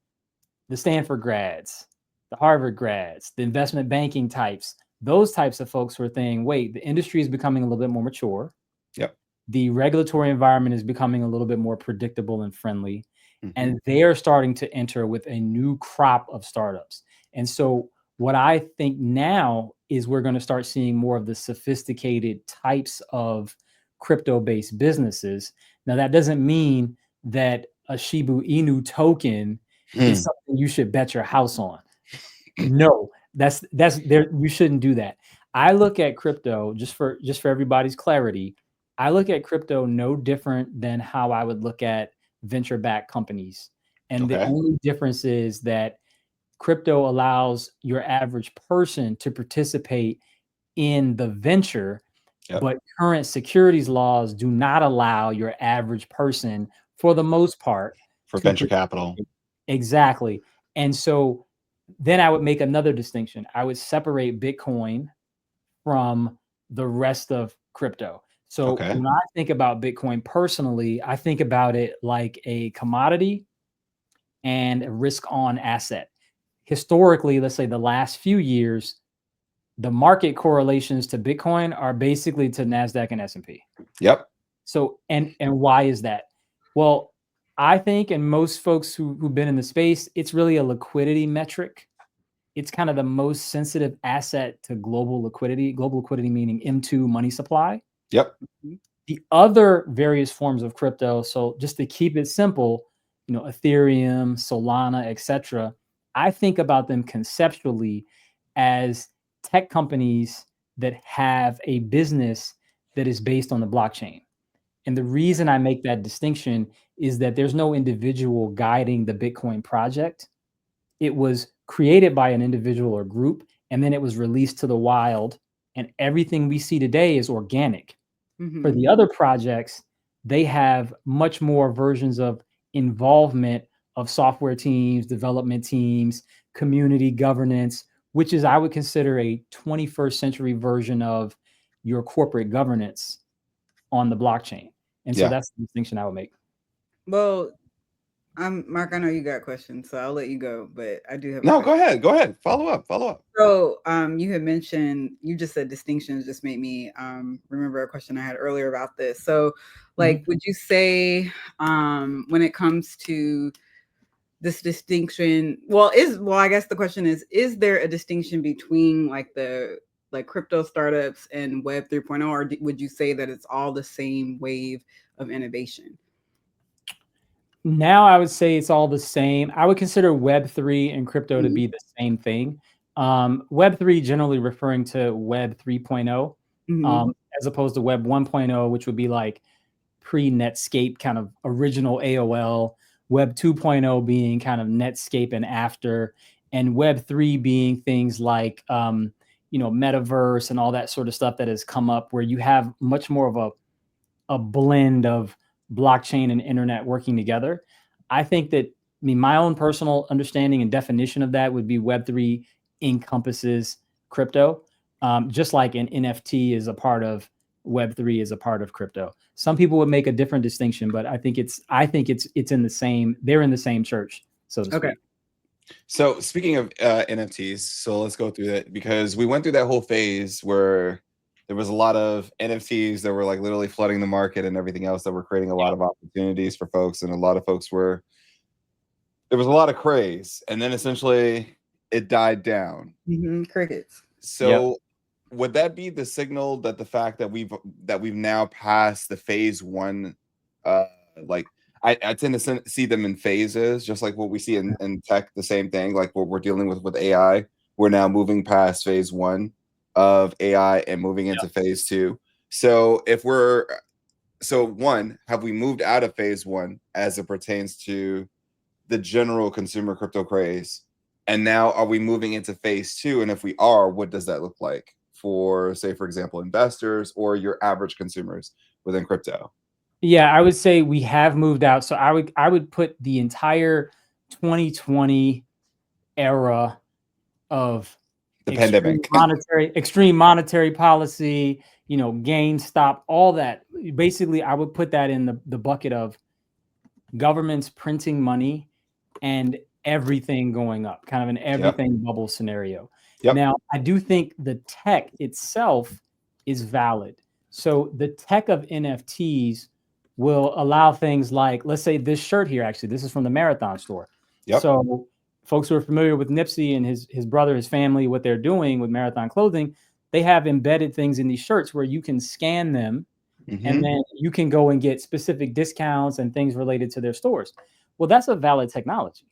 [SPEAKER 3] the Stanford grads, the Harvard grads, the investment banking types, those types of folks who are saying, wait, the industry is becoming a little bit more mature.
[SPEAKER 1] Yep.
[SPEAKER 3] The regulatory environment is becoming a little bit more predictable and friendly.
[SPEAKER 1] Mhm.
[SPEAKER 3] And they are starting to enter with a new crop of startups. And so what I think now is we're going to start seeing more of the sophisticated types of crypto-based businesses. Now, that doesn't mean that a Shiba Inu token is something you should bet your house on. No, that's there. You shouldn't do that. I look at crypto just for everybody's clarity. I look at crypto no different than how I would look at venture-backed companies. And the
[SPEAKER 1] Okay.
[SPEAKER 3] only difference is that crypto allows your average person to participate in the venture,
[SPEAKER 1] Yep.
[SPEAKER 3] but current securities laws do not allow your average person, for the most part,
[SPEAKER 1] For
[SPEAKER 3] to
[SPEAKER 1] venture capital.
[SPEAKER 3] Exactly. And so then I would make another distinction. I would separate Bitcoin from the rest of crypto. So
[SPEAKER 1] Okay.
[SPEAKER 3] when I think about Bitcoin personally, I think about it like a commodity and a risk on asset. Historically, let's say the last few years, the market correlations to Bitcoin are basically to NASDAQ and S&P.
[SPEAKER 1] Yep.
[SPEAKER 3] So, and why is that? Well, I think, and most folks who've been in the space, it's really a liquidity metric. It's kind of the most sensitive asset to global liquidity meaning M2 money supply.
[SPEAKER 1] Yep.
[SPEAKER 3] The other various forms of crypto, so just to keep it simple, Ethereum, Solana, etc., I think about them conceptually as tech companies that have a business that is based on the blockchain. And the reason I make that distinction is that there's no individual guiding the Bitcoin project. It was created by an individual or group, and then it was released to the wild. And everything we see today is organic.
[SPEAKER 2] Mm-hmm.
[SPEAKER 3] For the other projects, they have much more versions of involvement of software teams, development teams, community governance, which is, I would consider, a 21st century version of your corporate governance on the blockchain. And so that's the distinction I would make.
[SPEAKER 2] Well, Mark, I know you got questions, so I'll let you go, but I do have
[SPEAKER 1] No, go ahead. Follow up.
[SPEAKER 2] So you had mentioned, you just said distinctions, just made me remember a question I had earlier about this. So like, would you say when it comes to this distinction, I guess the question is there a distinction between like crypto startups and Web 3.0, or would you say that it's all the same wave of innovation?
[SPEAKER 3] Now I would say it's all the same. I would consider Web3 and crypto to be the same thing. Web3 generally referring to Web 3.0, as opposed to Web 1.0, which would be like pre-Netscape kind of original AOL, Web 2.0 being kind of Netscape and after, and Web 3 being things like metaverse and all that sort of stuff that has come up, where you have much more of a blend of blockchain and internet working together. I think that, my own personal understanding and definition of that would be Web3 encompasses crypto, just like an NFT is a part of Web3 is a part of crypto. Some people would make a different distinction, but I think it's in the same, they're in the same church, so to speak.
[SPEAKER 1] So speaking of NFTs, so let's go through that, because we went through that whole phase where there was a lot of NFTs that were like literally flooding the market and everything else, that were creating a lot of opportunities for folks. And a lot of folks there was a lot of craze, and then essentially it died down.
[SPEAKER 2] Crickets.
[SPEAKER 1] So would that be the signal that the fact that we've now passed the phase one, like I tend to see them in phases, just like what we see in tech, the same thing, like what we're dealing with AI. We're now moving past phase one of AI and moving into phase two. So one, have we moved out of phase one as it pertains to the general consumer crypto craze? And now are we moving into phase two? And if we are, what does that look like for, say, for example, investors or your average consumers within crypto?
[SPEAKER 3] Yeah, I would say we have moved out. So I would put the entire 2020 era of
[SPEAKER 1] the pandemic,
[SPEAKER 3] extreme monetary policy, GameStop, all that. Basically, I would put that in the bucket of governments printing money and everything going up, kind of an everything bubble scenario. Now, I do think the tech itself is valid. So the tech of NFTs will allow things like, let's say this shirt here, actually, this is from the Marathon store. So folks who are familiar with Nipsey and his brother, his family, what they're doing with Marathon Clothing, they have embedded things in these shirts where you can scan them and then you can go and get specific discounts and things related to their stores. Well, that's a valid technology.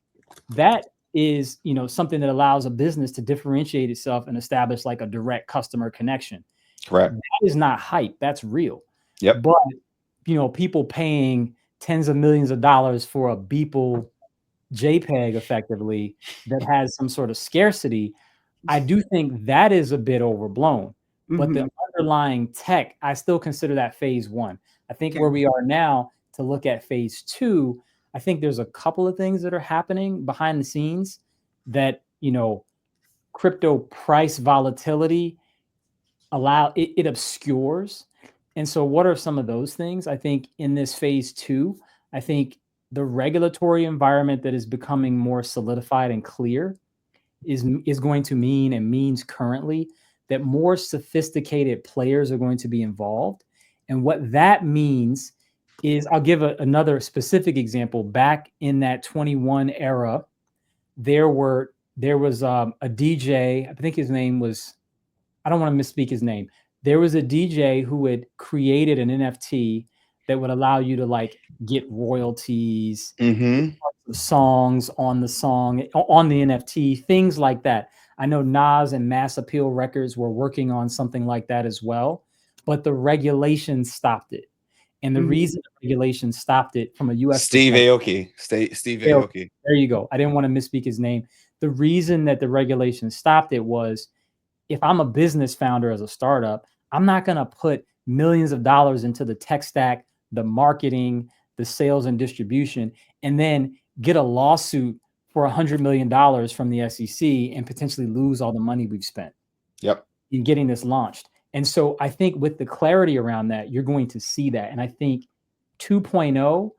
[SPEAKER 3] That is, something that allows a business to differentiate itself and establish like a direct customer connection.
[SPEAKER 1] Correct.
[SPEAKER 3] That is not hype. That's real.
[SPEAKER 1] Yep.
[SPEAKER 3] But, people paying tens of millions of dollars for a Beeple JPEG effectively that has some sort of scarcity, I do think that is a bit overblown. But the underlying tech, I still consider that phase one. I think where we are now to look at phase two, I think there's a couple of things that are happening behind the scenes that, crypto price volatility it obscures. And so what are some of those things? I think in this phase two, I think the regulatory environment that is becoming more solidified and clear is going to mean, and means currently, that more sophisticated players are going to be involved. And what that means is, I'll give another specific example. Back in that 21 era, there was a DJ, I think his name was, I don't want to misspeak his name. There was a DJ who had created an NFT that would allow you to like get royalties, songs on the NFT, things like that. I know Nas and Mass Appeal Records were working on something like that as well, but the regulations stopped it. And the reason the regulations stopped it from a U.S.
[SPEAKER 1] Steve Aoki.
[SPEAKER 3] There you go. I didn't want to misspeak his name. The reason that the regulations stopped it was, if I'm a business founder as a startup, I'm not going to put millions of dollars into the tech stack, the marketing, the sales and distribution, and then get a lawsuit for $100 million from the SEC and potentially lose all the money we've spent in getting this launched. And so I think with the clarity around that, you're going to see that. And I think 2.0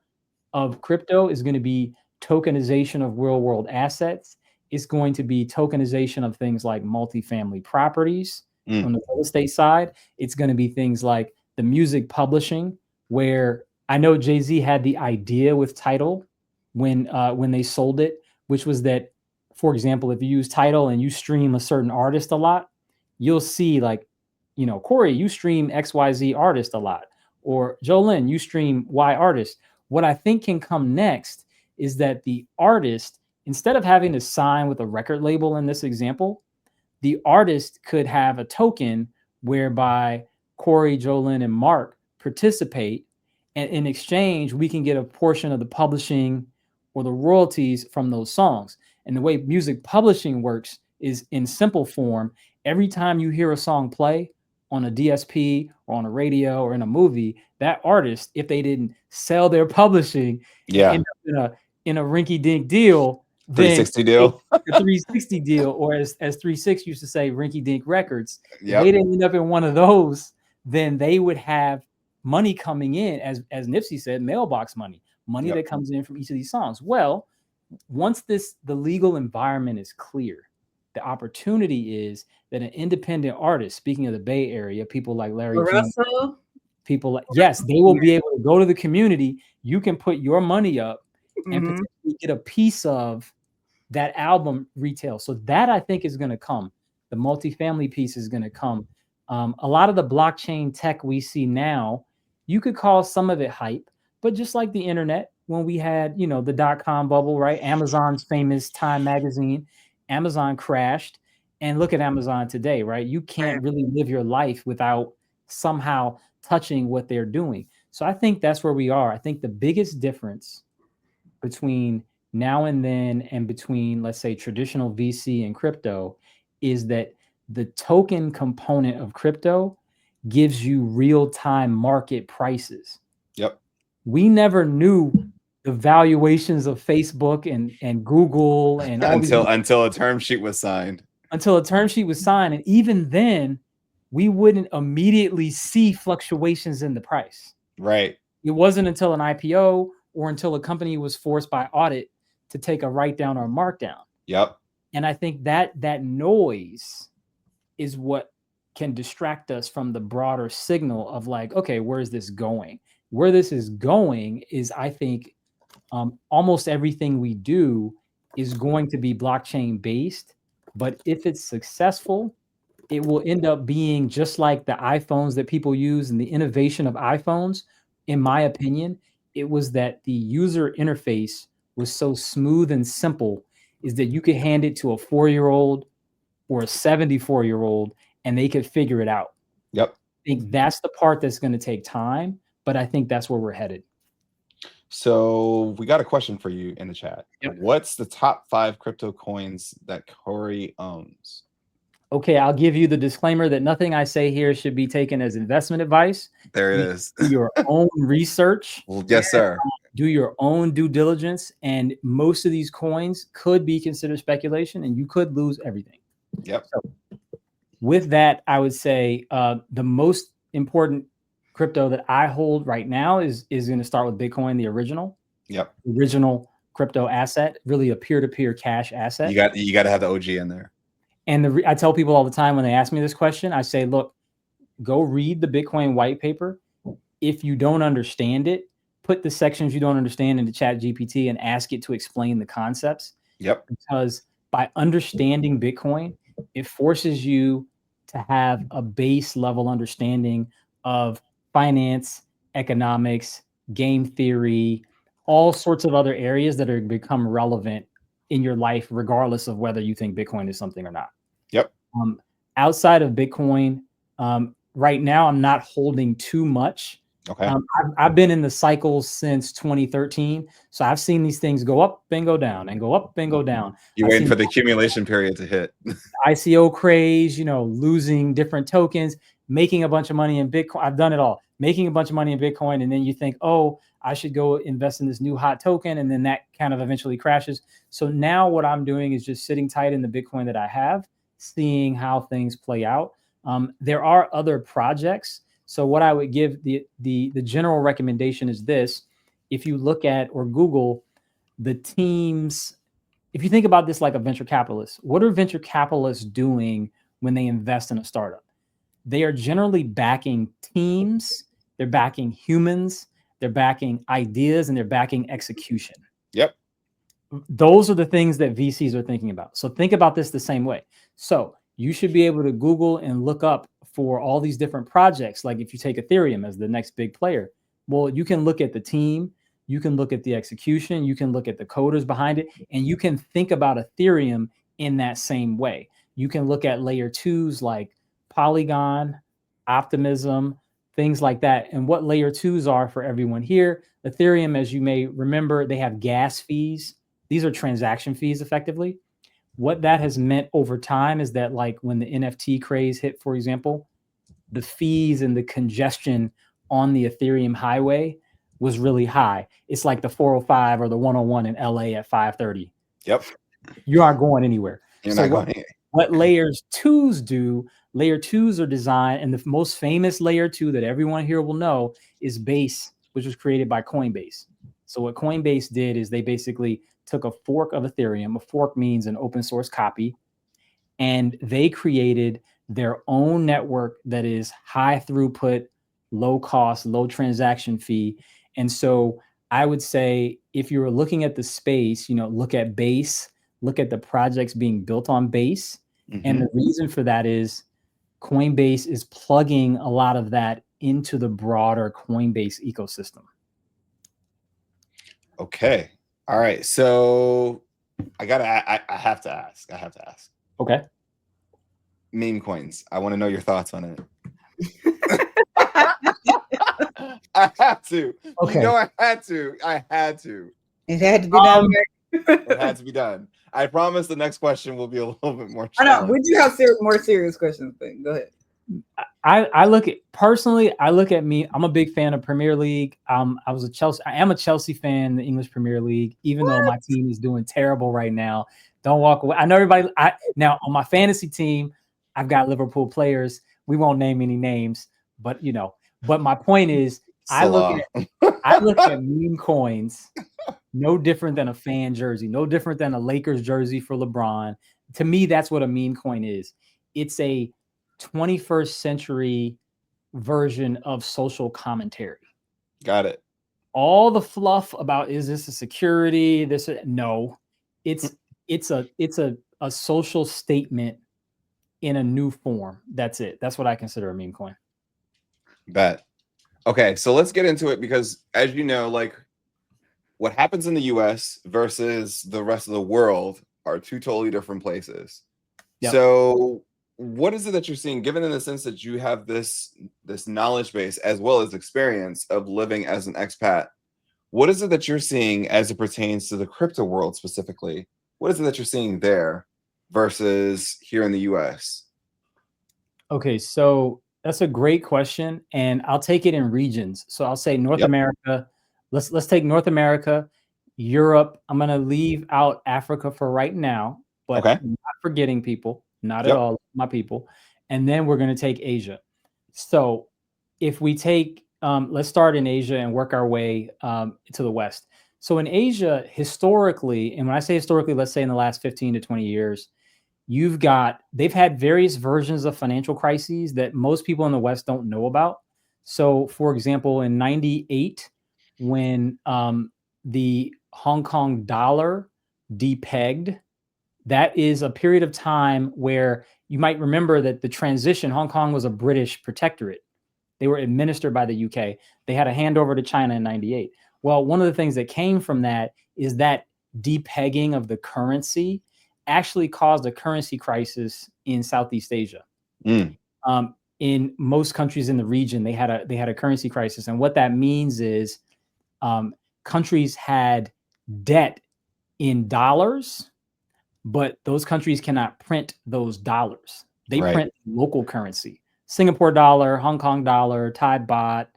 [SPEAKER 3] of crypto is going to be tokenization of real world assets. It's going to be tokenization of things like multifamily properties on the real estate side. It's going to be things like the music publishing, where I know Jay-Z had the idea with Tidal when they sold it, which was that, for example, if you use Tidal and you stream a certain artist a lot, you'll see like, Corey, you stream XYZ artist a lot, or Jolyn, you stream Y artist. What I think can come next is that the artist, instead of having to sign with a record label in this example, the artist could have a token whereby Corey, Jolyn, and Mark participate, and in exchange, we can get a portion of the publishing or the royalties from those songs. And the way music publishing works is, in simple form, every time you hear a song play on a DSP or on a radio or in a movie, that artist, if they didn't sell their publishing, end up in a rinky-dink deal,
[SPEAKER 1] 360 deal,
[SPEAKER 3] a 360 deal, or as 36 used to say, rinky-dink records. If they didn't end up in one of those, then they would have money coming in, as Nipsey said, mailbox money that comes in from each of these songs. Well, once the legal environment is clear, the opportunity is that an independent artist, speaking of the Bay Area, people like Larry King, people like, yes, they will be able to go to the community. You can put your money up and potentially get a piece of that album retail. So that, I think, is going to come. The multifamily piece is going to come. A lot of the blockchain tech we see now, you could call some of it hype, but just like the internet, when we had, you know, the dot-com bubble, right? Amazon's famous Time magazine, Amazon crashed, and look at Amazon today, right? You can't really live your life without somehow touching what they're doing. So I think that's where we are. I think the biggest difference between now and then and between, let's say, traditional VC and crypto is that the token component of crypto gives you real-time market prices.
[SPEAKER 1] Yep.
[SPEAKER 3] We never knew the valuations of Facebook and Google and all
[SPEAKER 1] until a term sheet was signed.
[SPEAKER 3] Until a term sheet was signed. And even then, we wouldn't immediately see fluctuations in the price.
[SPEAKER 1] Right.
[SPEAKER 3] It wasn't until an IPO or until a company was forced by audit to take a write down or markdown.
[SPEAKER 1] Yep.
[SPEAKER 3] And I think that noise is what can distract us from the broader signal of like, okay, where is this going? Where this is going is, I think, almost everything we do is going to be blockchain based. But if it's successful, it will end up being just like the iPhones that people use and the innovation of iPhones. In my opinion, it was that the user interface was so smooth and simple, is that you could hand it to a 4-year-old or a 74-year-old and they could figure it out.
[SPEAKER 1] Yep.
[SPEAKER 3] I think that's the part that's going to take time, but I think that's where we're headed.
[SPEAKER 1] So we got a question for you in the chat.
[SPEAKER 3] Yep.
[SPEAKER 1] What's the top 5 crypto coins that Corey owns?
[SPEAKER 3] Okay, I'll give you the disclaimer that nothing I say here should be taken as investment advice.
[SPEAKER 1] There it is.
[SPEAKER 3] Do your own research.
[SPEAKER 1] Well, yes, sir.
[SPEAKER 3] Do your own due diligence. And most of these coins could be considered speculation and you could lose everything.
[SPEAKER 1] Yep.
[SPEAKER 3] So with that, I would say the most important crypto that I hold right now is going to start with Bitcoin, the original.
[SPEAKER 1] Yep.
[SPEAKER 3] Original crypto asset, really a peer-to-peer cash asset.
[SPEAKER 1] You got to have the OG in there.
[SPEAKER 3] And I tell people all the time when they ask me this question, I say, look, go read the Bitcoin white paper. If you don't understand it, put the sections you don't understand into Chat GPT and ask it to explain the concepts.
[SPEAKER 1] Yep.
[SPEAKER 3] Because by understanding Bitcoin, it forces you to have a base level understanding of finance, economics, game theory, all sorts of other areas that are become relevant in your life, regardless of whether you think Bitcoin is something or not.
[SPEAKER 1] Yep.
[SPEAKER 3] Outside of Bitcoin, right now, I'm not holding too much.
[SPEAKER 1] Okay.
[SPEAKER 3] I've been in the cycles since 2013. So I've seen these things go up and go down and go up and go down.
[SPEAKER 1] You're waiting for the accumulation period to hit.
[SPEAKER 3] ICO craze, you know, losing different tokens, making a bunch of money in Bitcoin. I've done it all, making a bunch of money in Bitcoin. And then you think, oh, I should go invest in this new hot token. And then that kind of eventually crashes. So now what I'm doing is just sitting tight in the Bitcoin that I have, seeing how things play out. There are other projects. So what I would give the general recommendation is this: if you look at or Google the teams, if you think about this like a venture capitalist, what are venture capitalists doing when they invest in a startup? They are generally backing teams, they're backing humans, they're backing ideas, and they're backing execution.
[SPEAKER 1] Yep.
[SPEAKER 3] Those are the things that VCs are thinking about. So think about this the same way. So you should be able to Google and look up for all these different projects. Like if you take Ethereum as the next big player, well, you can look at the team, you can look at the execution, you can look at the coders behind it, and you can think about Ethereum in that same way. You can look at layer 2s like Polygon, Optimism, things like that. And what layer 2s are for everyone here, Ethereum, as you may remember, they have gas fees. These are transaction fees effectively. What that has meant over time is that, like when the NFT craze hit, for example, the fees and the congestion on the Ethereum highway was really high. It's like the 405 or the 101 in LA at 5:30.
[SPEAKER 1] Yep.
[SPEAKER 3] You aren't going anywhere.
[SPEAKER 1] You're not going anywhere.
[SPEAKER 3] What layers 2s do, layer 2s are designed, and the most famous layer 2 that everyone here will know is Base, which was created by Coinbase. So what Coinbase did is they basically took a fork of Ethereum. A fork means an open source copy. And they created their own network that is high throughput, low cost, low transaction fee. And so I would say if you were looking at the space, you know, look at Base, look at the projects being built on Base. Mm-hmm. And the reason for that is Coinbase is plugging a lot of that into the broader Coinbase ecosystem.
[SPEAKER 1] Okay. All right. So I have to ask.
[SPEAKER 3] Okay.
[SPEAKER 1] Meme coins. I want to know your thoughts on it. I have to.
[SPEAKER 3] Okay.
[SPEAKER 1] You know, I had to. I had to.
[SPEAKER 2] It had to be done.
[SPEAKER 1] It had to be done. I promise the next question will be a little bit more
[SPEAKER 2] I know.
[SPEAKER 1] challenging.
[SPEAKER 2] We do have more serious questions, but go ahead.
[SPEAKER 3] I look at me. I'm a big fan of Premier League. I am a Chelsea fan, the English Premier League, even though my team is doing terrible right now. Don't walk away. I know everybody. Now on my fantasy team, I've got Liverpool players. We won't name any names, but you know. But my point is, I look at meme coins, no different than a fan jersey, no different than a Lakers jersey for LeBron. To me, that's what a meme coin is. It's a 21st century version of social commentary.
[SPEAKER 1] Got it.
[SPEAKER 3] All the fluff about is this a security? No, it's a social statement in a new form. That's it. That's what I consider a meme coin.
[SPEAKER 1] Bet. Okay, so let's get into it because, as you know, like what happens in the US versus the rest of the world are two totally different places. Yep. So what is it that you're seeing, given in the sense that you have this knowledge base as well as experience of living as an expat? What is it that you're seeing as it pertains to the crypto world specifically? What is it that you're seeing there versus here in the US?
[SPEAKER 3] Okay, so that's a great question, and I'll take it in regions. So I'll say North America. Let's take North America, Europe. I'm going to leave out Africa for right now, but not forgetting people, not at all, my people. And then we're going to take Asia. So if we take, let's start in Asia and work our way to the West. So in Asia, historically, and when I say historically, let's say in the last 15 to 20 years, they've had various versions of financial crises that most people in the West don't know about. So for example, in 98, when the Hong Kong dollar depegged, that is a period of time where you might remember that the transition, Hong Kong was a British protectorate. They were administered by the UK. They had a handover to China in 98. Well, one of the things that came from that is that depegging of the currency actually caused a currency crisis in Southeast Asia. In most countries in the region, they had a currency crisis. And what that means is countries had debt in dollars, but those countries cannot print those dollars. They print local currency. Singapore dollar, Hong Kong dollar, Thai baht,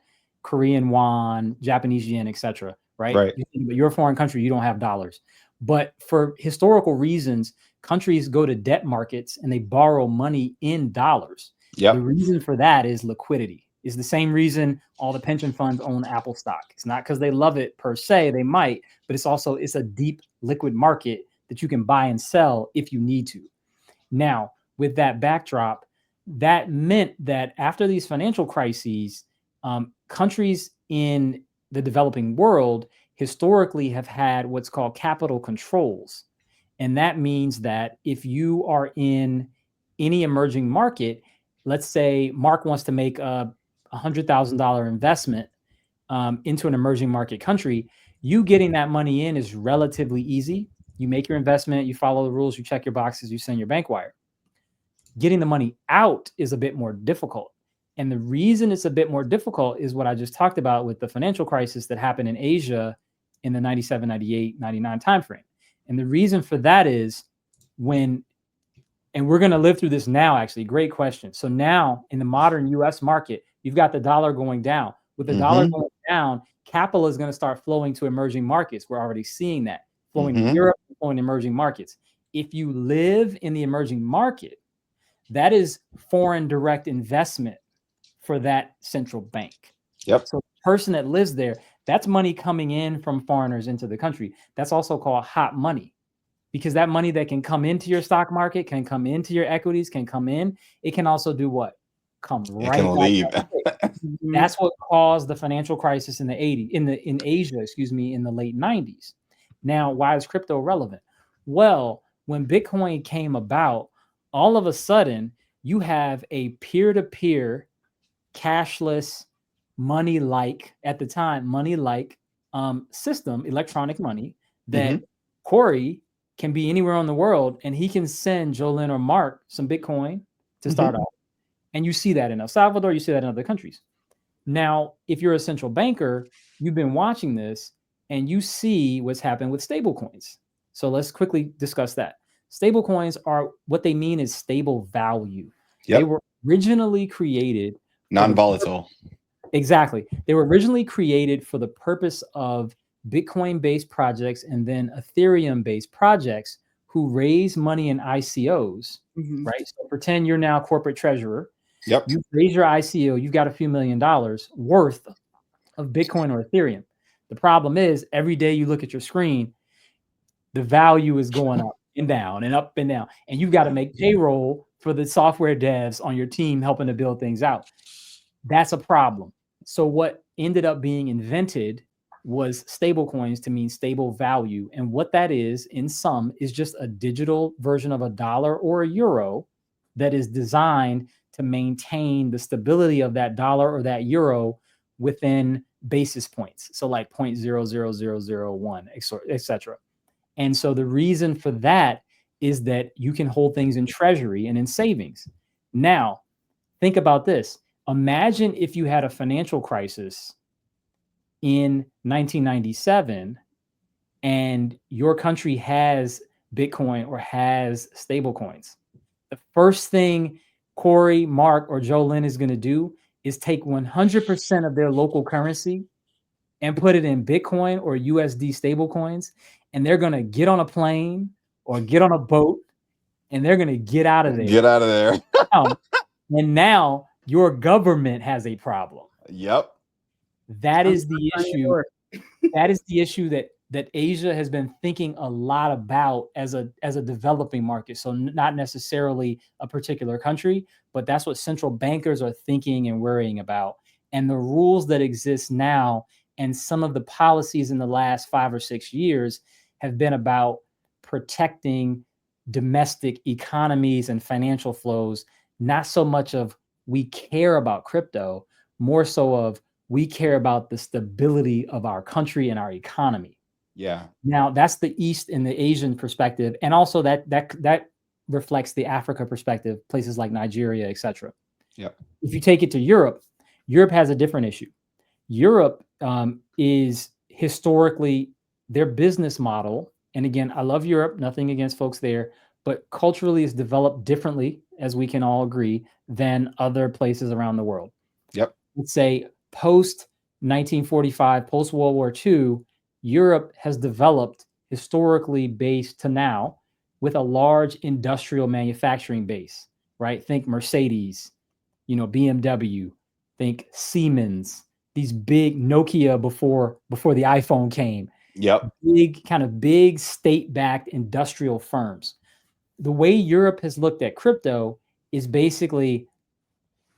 [SPEAKER 3] Korean won, Japanese yen, etc. Right? But you're a foreign country, you don't have dollars. But for historical reasons, countries go to debt markets and they borrow money in dollars. The reason for that is liquidity. Is the same reason all the pension funds own Apple stock. It's not because they love it per se, they might, but it's a deep liquid market that you can buy and sell if you need to. Now, with that backdrop, that meant that after these financial crises, countries in the developing world historically have had what's called capital controls. And that means that if you are in any emerging market, let's say Mark wants to make a $100,000 investment into an emerging market country, you getting that money in is relatively easy. You make your investment, you follow the rules, you check your boxes, you send your bank wire. Getting the money out is a bit more difficult. And the reason it's a bit more difficult is what I just talked about with the financial crisis that happened in Asia in the 97, 98, 99 timeframe. And the reason for that is and we're going to live through this now, actually. Great question. So now in the modern US market, you've got the dollar going down. With the dollar going down, capital is going to start flowing to emerging markets. We're already seeing that flowing to Europe, flowing to emerging markets. If you live in the emerging market, that is foreign direct investment for that central bank. So the person that lives there, that's money coming in from foreigners into the country. That's also called hot money. Because that money that can come into your stock market, can come into your equities, can come in. It can also do what? Come right back.
[SPEAKER 1] Leave.
[SPEAKER 3] That's what caused the financial crisis in Asia, in the late 90s. Now, why is crypto relevant? Well, when Bitcoin came about, all of a sudden, you have a peer-to-peer cashless money-like, at the time, money-like system, electronic money, that Corey can be anywhere in the world and he can send Jolyn or Mark some Bitcoin to start off. And you see that in El Salvador, you see that in other countries. Now, if you're a central banker, you've been watching this and you see what's happened with stable coins. So let's quickly discuss that. Stable coins are, what they mean is stable value. They were originally created
[SPEAKER 1] non-volatile.
[SPEAKER 3] Exactly. They were originally created for the purpose of Bitcoin-based projects and then Ethereum-based projects who raise money in ICOs, right? So pretend you're now corporate treasurer. You raise your ICO, you've got a few $1 million worth of Bitcoin or Ethereum. The problem is every day you look at your screen, the value is going up and down and up and down. And you've got to make payroll for the software devs on your team helping to build things out. That's a problem. So what ended up being invented was stable coins to mean stable value. And what that is, in sum, is just a digital version of a dollar or a euro that is designed to maintain the stability of that dollar or that euro within basis points. So like 0.00001, etc. And so the reason for that is that you can hold things in treasury and in savings. Now, think about this. Imagine if you had a financial crisis in 1997 and your country has Bitcoin or has stable coins. The first thing Corey, Mark, or Jolyn is going to do is take 100% of their local currency and put it in Bitcoin or USD stable coins. And they're going to get on a plane or get on a boat and they're going to get out of there.
[SPEAKER 1] Get out of there.
[SPEAKER 3] And now your government has a problem.
[SPEAKER 1] Yep.
[SPEAKER 3] That is the issue. That is the issue that Asia has been thinking a lot about as a developing market. So not necessarily a particular country, but that's what central bankers are thinking and worrying about. And the rules that exist now and some of the policies in the last 5 or 6 years have been about protecting domestic economies and financial flows, not so much of we care about crypto, more so of we care about the stability of our country and our economy.
[SPEAKER 1] Yeah.
[SPEAKER 3] Now that's the East and the Asian perspective, and also that reflects the Africa perspective, places like Nigeria, etc.
[SPEAKER 1] Yep.
[SPEAKER 3] If you take it to Europe, Europe has a different issue. Europe is historically their business model, and again, I love Europe, nothing against folks there, but culturally is developed differently, as we can all agree, than other places around the world.
[SPEAKER 1] Yep.
[SPEAKER 3] Let's say post 1945, post World War II, Europe has developed historically based to now with a large industrial manufacturing base, right? Think Mercedes, BMW, think Siemens, these big Nokia before the iPhone came.
[SPEAKER 1] Yep.
[SPEAKER 3] Big state-backed industrial firms. The way Europe has looked at crypto is basically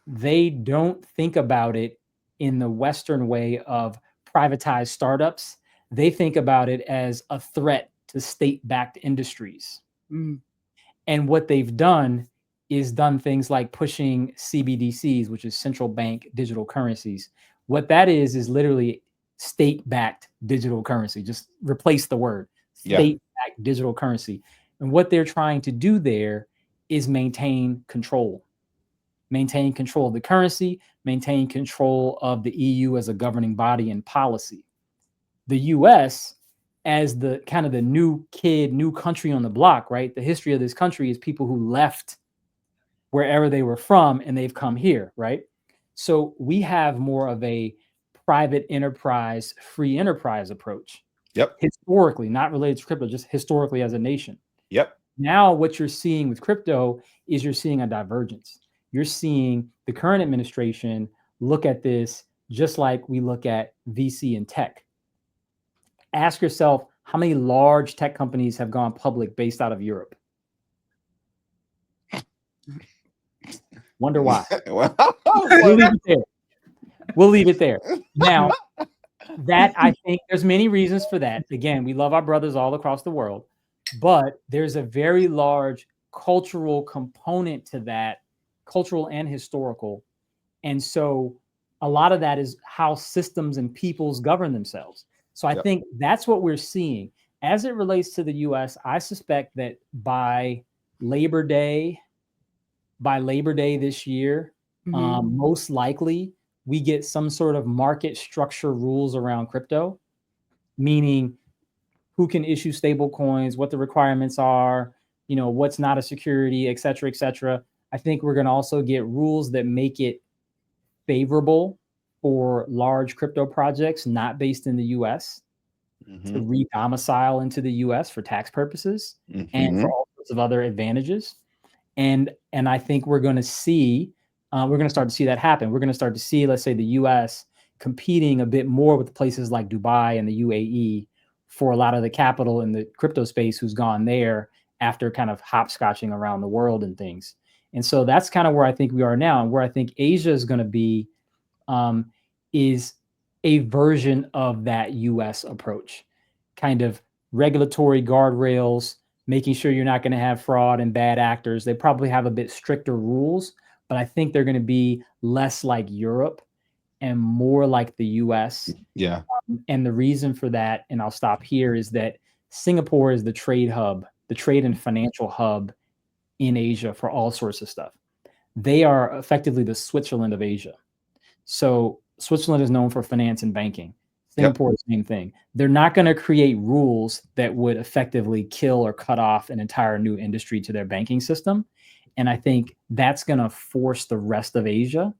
[SPEAKER 3] they don't think about it in the Western way of privatized startups. They think about it as a threat to state-backed industries. And what they've done is done things like pushing CBDCs, which is central bank digital currencies. What that is literally state-backed digital currency. Just replace the word state-backed digital currency. And what they're trying to do there is maintain control of the currency, maintain control of the EU as a governing body and policy. The US, as the kind of the new country on the block, right? The history of this country is people who left wherever they were from and they've come here, right? So we have more of a private enterprise, free enterprise approach.
[SPEAKER 1] Yep.
[SPEAKER 3] Historically, not related to crypto, just historically as a nation.
[SPEAKER 1] Yep.
[SPEAKER 3] Now what you're seeing with crypto is you're seeing a divergence. You're seeing the current administration look at this just like we look at VC and tech. Ask yourself, how many large tech companies have gone public based out of Europe? Wonder why. We'll leave it there. Now, that I think there's many reasons for that. Again, we love our brothers all across the world, but there's a very large cultural component to that cultural and historical. And so a lot of that is how systems and peoples govern themselves. So I think that's what we're seeing. As it relates to the US, I suspect that by Labor Day this year, most likely we get some sort of market structure rules around crypto, meaning who can issue stable coins, what the requirements are, what's not a security, et cetera, et cetera. I think we're going to also get rules that make it favorable for large crypto projects not based in the US to re-domicile into the US for tax purposes and for all sorts of other advantages. And I think we're going to start to see that happen. We're going to start to see, let's say, the US competing a bit more with places like Dubai and the UAE for a lot of the capital in the crypto space who's gone there after kind of hopscotching around the world and things. And so that's kind of where I think we are now. And where I think Asia is going to be is a version of that US approach, kind of regulatory guardrails, making sure you're not going to have fraud and bad actors. They probably have a bit stricter rules, but I think they're going to be less like Europe and more like the US.
[SPEAKER 1] Yeah.
[SPEAKER 3] And the reason for that, and I'll stop here, is that Singapore is the trade hub, the trade and financial hub in Asia for all sorts of stuff. They are effectively the Switzerland of Asia. So Switzerland is known for finance and banking. Singapore, the same thing. They're not going to create rules that would effectively kill or cut off an entire new industry to their banking system. And I think that's going to force the rest of Asia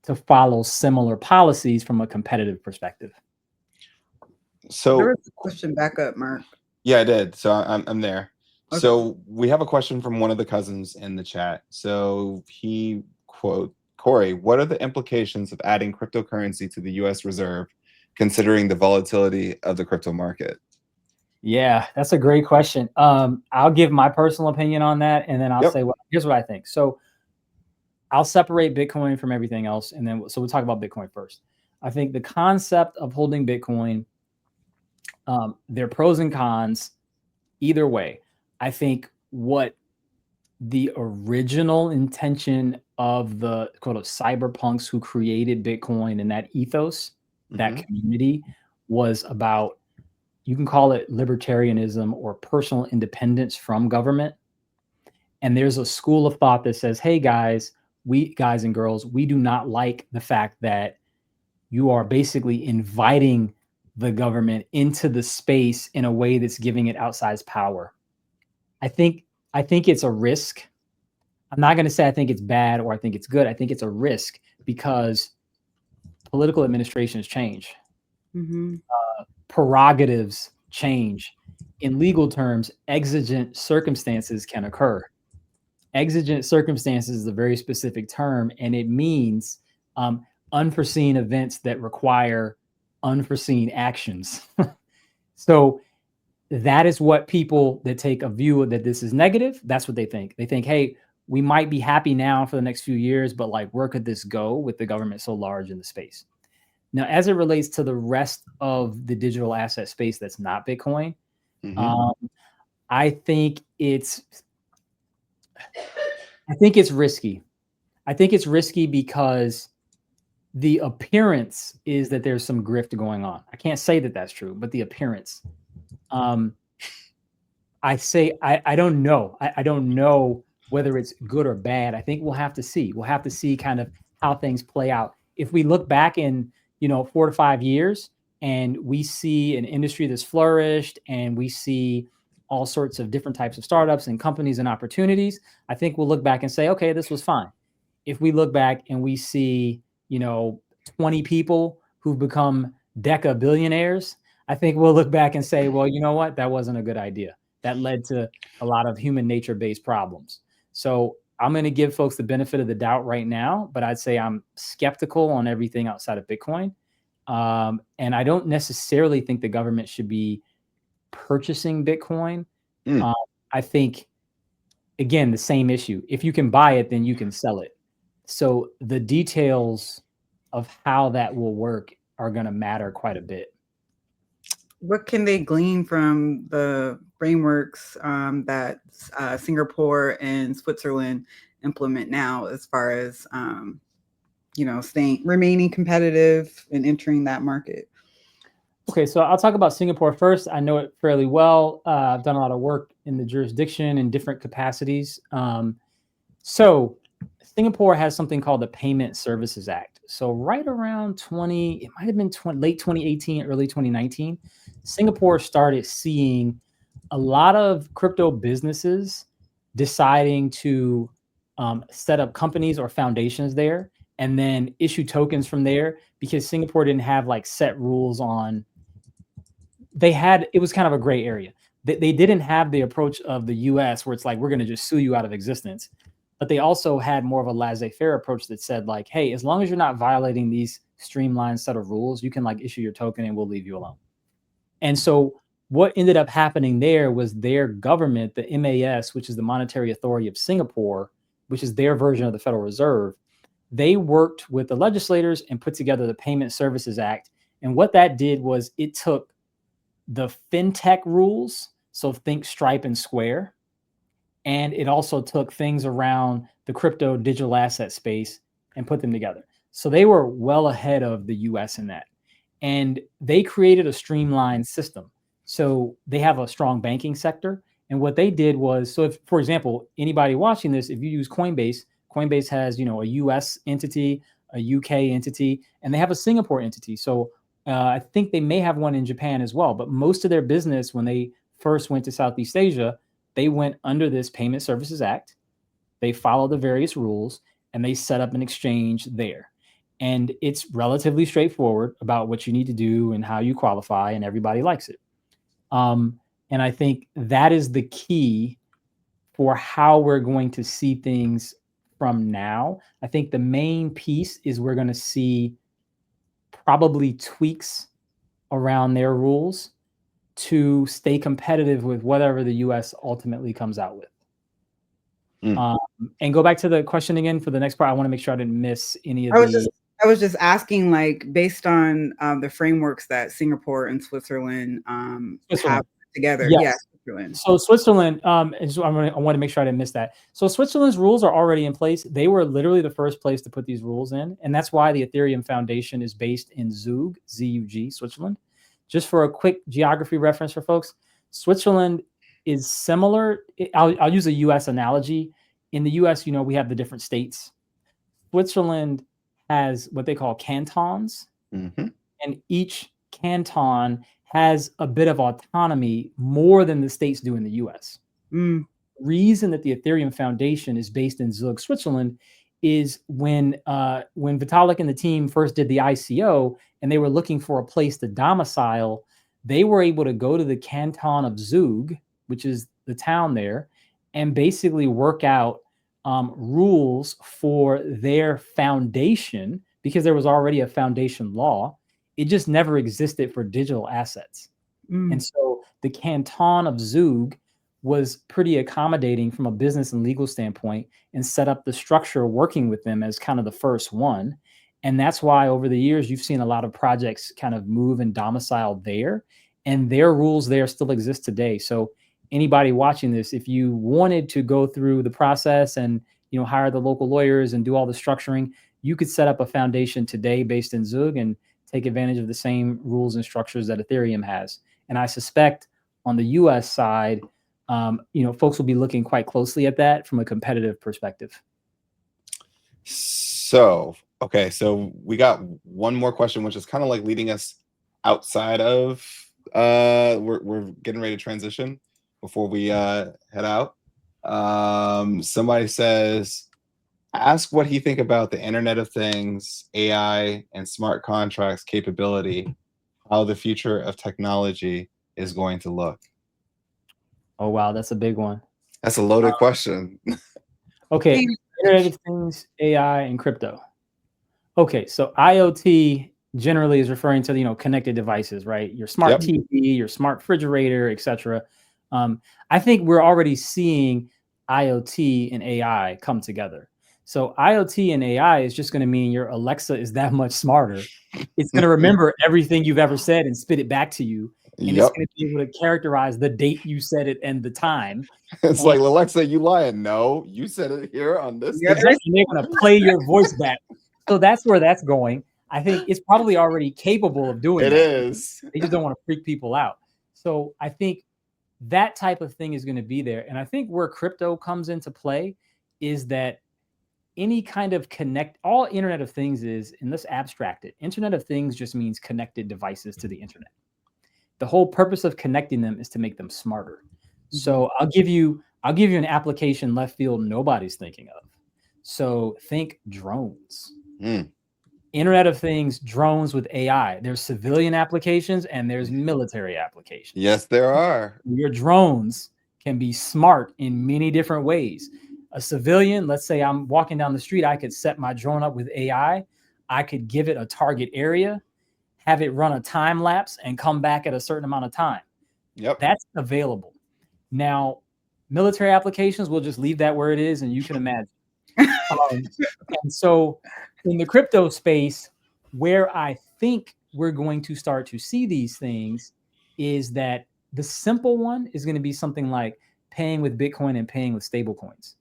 [SPEAKER 3] to follow similar policies from a competitive perspective.
[SPEAKER 1] So
[SPEAKER 2] there was a question back up, Mark.
[SPEAKER 1] Yeah, I did. So I'm there. Okay. So we have a question from one of the cousins in the chat. So he quote, Corey, what are the implications of adding cryptocurrency to the US Reserve, considering the volatility of the crypto market?
[SPEAKER 3] Yeah, that's a great question. I'll give my personal opinion on that, and then I'll say, here's what I think. So I'll separate Bitcoin from everything else, and then we'll talk about Bitcoin first. I think the concept of holding Bitcoin, there are pros and cons either way. I think what the original intention of the quote cyberpunks who created Bitcoin and that ethos, that community, was about, you can call it libertarianism or personal independence from government. And there's a school of thought that says, hey guys and girls, we do not like the fact that you are basically inviting the government into the space in a way that's giving it outsized power. I think it's a risk. I'm not going to say I think it's bad or I think it's good. I think it's a risk because political administrations change. Prerogatives change. In legal terms, exigent circumstances can occur. Exigent circumstances is a very specific term, and it means unforeseen events that require unforeseen actions. So that is what people that take a view that this is negative, that's what they think. They think, hey, we might be happy now for the next few years, but like, where could this go with the government so large in the space? Now, as it relates to the rest of the digital asset space that's not Bitcoin, I think it's risky. I think it's risky because the appearance is that there's some grift going on. I can't say that that's true, but the appearance. I don't know. I don't know whether it's good or bad. I think we'll have to see. We'll have to see kind of how things play out. If we look back in 4 to 5 years and we see an industry that's flourished and we see all sorts of different types of startups and companies and opportunities, I think we'll look back and say, okay, this was fine. If we look back and we see, 20 people who've become deca billionaires, I think we'll look back and say, well, you know what? That wasn't a good idea. That led to a lot of human nature-based problems. So I'm going to give folks the benefit of the doubt right now, but I'd say I'm skeptical on everything outside of Bitcoin. And I don't necessarily think the government should be purchasing Bitcoin. I think, again, the same issue. If you can buy it, then you can sell it. So the details of how that will work are going to matter quite a bit.
[SPEAKER 2] What can they glean from the frameworks that Singapore and Switzerland implement now as far as remaining competitive and entering that market?
[SPEAKER 3] Okay, so I'll talk about Singapore first. I know it fairly well. I've done a lot of work in the jurisdiction in different capacities. So Singapore has something called the Payment Services Act. So right around it might have been late 2018, early 2019, Singapore started seeing a lot of crypto businesses deciding to set up companies or foundations there and then issue tokens from there, because Singapore didn't have like set rules on. It was kind of a gray area. They didn't have the approach of the US where it's like, we're going to just sue you out of existence. But they also had more of a laissez-faire approach that said like, hey, as long as you're not violating these streamlined set of rules, you can like issue your token and we'll leave you alone. And so what ended up happening there was their government, the MAS, which is the Monetary Authority of Singapore, which is their version of the Federal Reserve, they worked with the legislators and put together the Payment Services Act. And what that did was it took the fintech rules, so think Stripe and Square, and it also took things around the crypto digital asset space and put them together. So they were well ahead of the US in that. And they created a streamlined system. So they have a strong banking sector. And what they did was, so if, for example, anybody watching this, if you use Coinbase, Coinbase has, a US entity, a UK entity, and they have a Singapore entity. So I think they may have one in Japan as well. But most of their business, when they first went to Southeast Asia, they went under this Payment Services Act. They followed the various rules and they set up an exchange there. And it's relatively straightforward about what you need to do and how you qualify, and everybody likes it. And I think that is the key for how we're going to see things from now. I think the main piece is we're going to see probably tweaks around their rules to stay competitive with whatever the US ultimately comes out with. And go back to the question again for the next part. I want to make sure I didn't miss any of
[SPEAKER 2] I was just asking, like, based on the frameworks that Singapore and Switzerland have together.
[SPEAKER 3] Yes.
[SPEAKER 2] Yeah, Switzerland.
[SPEAKER 3] So Switzerland, I want to make sure I didn't miss that. So Switzerland's rules are already in place. They were literally the first place to put these rules in. And that's why the Ethereum Foundation is based in Zug, Z-U-G, Switzerland. Just for a quick geography reference for folks, Switzerland is similar. I'll use a US analogy. In the US, we have the different states. Switzerland has what they call cantons, and each canton has a bit of autonomy, more than the states do in the US. Reason that the Ethereum Foundation is based in Zug, Switzerland, is when Vitalik and the team first did the ICO and they were looking for a place to domicile, they were able to go to the canton of Zug, which is the town there, and basically work out rules for their foundation, because there was already a foundation law. It just never existed for digital assets. And so the canton of Zug was pretty accommodating from a business and legal standpoint and set up the structure working with them as kind of the first one. And that's why over the years, you've seen a lot of projects kind of move and domicile there, and their rules there still exist today. So anybody watching this, if you wanted to go through the process and hire the local lawyers and do all the structuring, you could set up a foundation today based in Zug and take advantage of the same rules and structures that Ethereum has. And I suspect on the US side, folks will be looking quite closely at that from a competitive perspective.
[SPEAKER 1] So we got one more question, which is kind of like leading us outside of we're getting ready to transition before we head out. Somebody says, ask what he think about the Internet of Things, AI, and smart contracts capability, how the future of technology is going to look.
[SPEAKER 3] Oh, wow. That's a big one.
[SPEAKER 1] That's a loaded question.
[SPEAKER 3] Okay. Internet of Things, AI, and crypto. Okay. So IoT generally is referring to, connected devices, right? Your smart TV, your smart refrigerator, etc. I think we're already seeing IoT and AI come together. So IoT and AI is just going to mean your Alexa is that much smarter. It's going to remember everything you've ever said and spit it back to you. and it's going to be able to characterize the date you said it and the time.
[SPEAKER 1] It's like, Alexa, you lying. No, you said it here on this.
[SPEAKER 3] Exactly. And they're going to play your voice back. So that's where that's going. I think it's probably already capable of doing
[SPEAKER 1] it.
[SPEAKER 3] That.
[SPEAKER 1] It is.
[SPEAKER 3] They just don't want to freak people out. So I think that type of thing is going to be there. And I think where crypto comes into play is that any kind of all Internet of Things is, and let's abstract it. Internet of Things just means connected devices to the internet. The whole purpose of connecting them is to make them smarter. So I'll give you an application left field nobody's thinking of. So think drones. Internet of Things, drones with AI. There's civilian applications and there's military applications.
[SPEAKER 1] Yes, there are.
[SPEAKER 3] Your drones can be smart in many different ways. A civilian, let's say I'm walking down the street, I could set my drone up with AI. I could give it a target area, have it run a time lapse and come back at a certain amount of time.
[SPEAKER 1] Yep.
[SPEAKER 3] That's available. Now, military applications, we'll just leave that where it is and you can imagine. And so in the crypto space, where I think we're going to start to see these things is that the simple one is going to be something like paying with Bitcoin and paying with stable coins.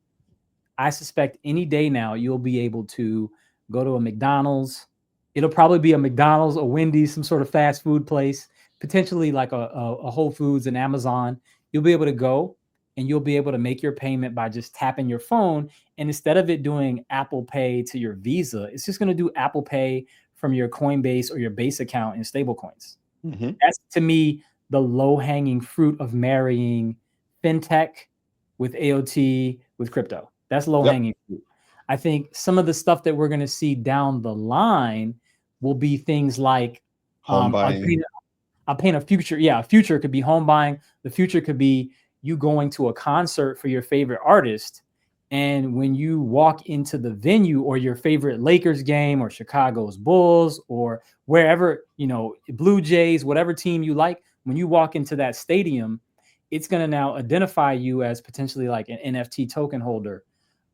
[SPEAKER 3] I suspect any day now you'll be able to go to a McDonald's. It'll probably be a McDonald's, a Wendy's, some sort of fast food place, potentially like a Whole Foods and Amazon. You'll be able to go and you'll be able to make your payment by just tapping your phone. And instead of it doing Apple Pay to your Visa, it's just going to do Apple Pay from your Coinbase or your Base account in stable coins. That's, to me, the low-hanging fruit of marrying fintech with AOT with crypto. That's low-hanging fruit. I think some of the stuff that we're going to see down the line will be things like
[SPEAKER 1] home buying.
[SPEAKER 3] I'll paint a future. Yeah, a future could be home buying. The future could be you going to a concert for your favorite artist. And when you walk into the venue or your favorite Lakers game or Chicago's Bulls or wherever, Blue Jays, whatever team you like, when you walk into that stadium, it's going to now identify you as potentially like an NFT token holder,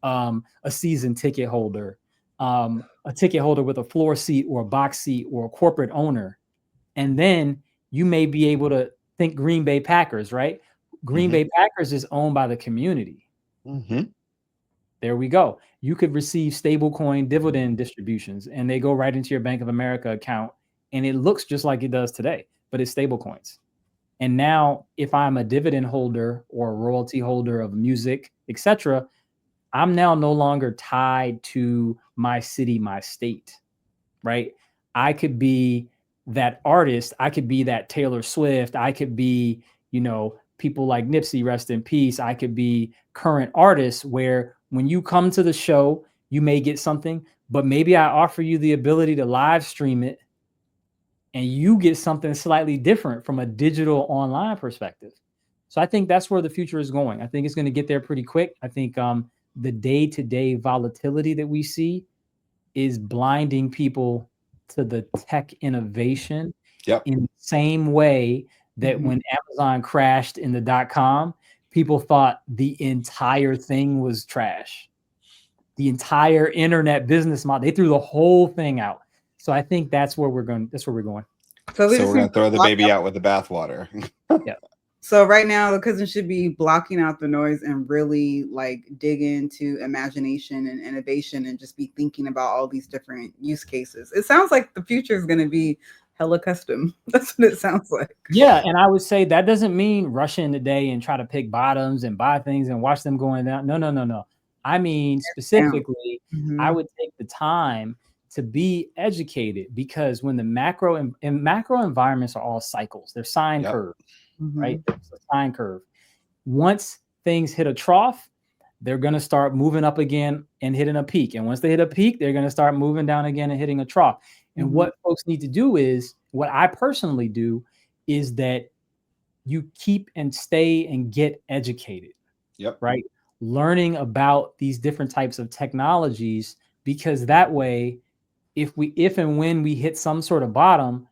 [SPEAKER 3] a season ticket holder, a ticket holder with a floor seat or a box seat or a corporate owner. And then you may be able to think Green Bay Packers, right? Green Bay Packers is owned by the community. There we go. You could receive stablecoin dividend distributions and they go right into your Bank of America account. And it looks just like it does today, but it's stablecoins. And now if I'm a dividend holder or a royalty holder of music, etc., I'm now no longer tied to my city, my state, right? I could be that artist. I could be that Taylor Swift. I could be, people like Nipsey, rest in peace. I could be current artists where when you come to the show, you may get something, but maybe I offer you the ability to live stream it and you get something slightly different from a digital online perspective. So I think that's where the future is going. I think it's going to get there pretty quick. I think the day-to-day volatility that we see is blinding people to the tech innovation in the same way that when Amazon crashed in the .com, people thought the entire thing was trash. The entire internet business model, they threw the whole thing out. So I think that's where we're going. That's where we're going.
[SPEAKER 1] So we're going to throw the baby out with the bathwater.
[SPEAKER 2] Yeah. So right now, the cousin should be blocking out the noise and really like dig into imagination and innovation and just be thinking about all these different use cases. It sounds like the future is going to be hella custom. That's what it sounds like.
[SPEAKER 3] Yeah. And I would say that doesn't mean rush in today and try to pick bottoms and buy things and watch them going down. No. I mean, specifically, I would take the time to be educated because when the macro environments are all cycles, they're sine curves. Right? It's a sine curve. Once things hit a trough, they're going to start moving up again and hitting a peak. And once they hit a peak, they're going to start moving down again and hitting a trough. And what folks need to do is, what I personally do, is that you keep and stay and get educated. Right? Learning about these different types of technologies, because that way, if and when we hit some sort of bottom,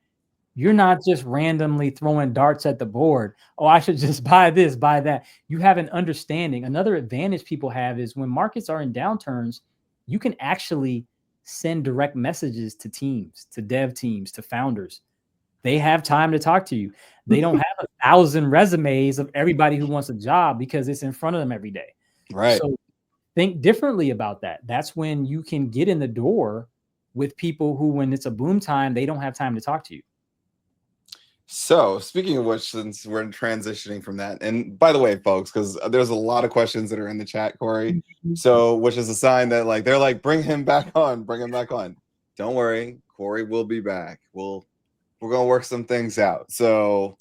[SPEAKER 3] you're not just randomly throwing darts at the board. Oh, I should just buy this, buy that. You have an understanding. Another advantage people have is when markets are in downturns, you can actually send direct messages to teams, to dev teams, to founders. They have time to talk to you. They don't have 1,000 resumes of everybody who wants a job because it's in front of them every day.
[SPEAKER 1] Right.
[SPEAKER 3] So think differently about that. That's when you can get in the door with people who, when it's a boom time, they don't have time to talk to you.
[SPEAKER 1] So speaking of which, since we're transitioning from that, and by the way, folks, because there's a lot of questions that are in the chat, Corey. So, which is a sign that like they're like, bring him back on, bring him back on. Don't worry, Corey will be back. We're gonna work some things out. So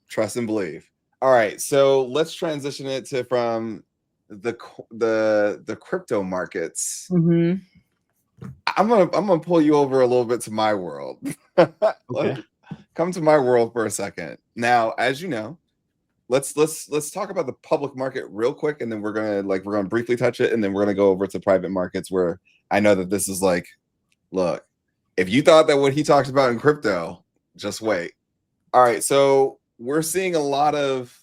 [SPEAKER 1] trust and believe. All right, so let's transition it to from the crypto markets.
[SPEAKER 2] Mm-hmm.
[SPEAKER 1] I'm gonna pull you over a little bit to my world.
[SPEAKER 3] Okay.
[SPEAKER 1] Come to my world for a second. Now, as you know, let's talk about the public market real quick, and then we're gonna briefly touch it, and then we're gonna go over to private markets where I know that this is like, look, if you thought that what he talks about in crypto, just wait. All right, so we're seeing a lot of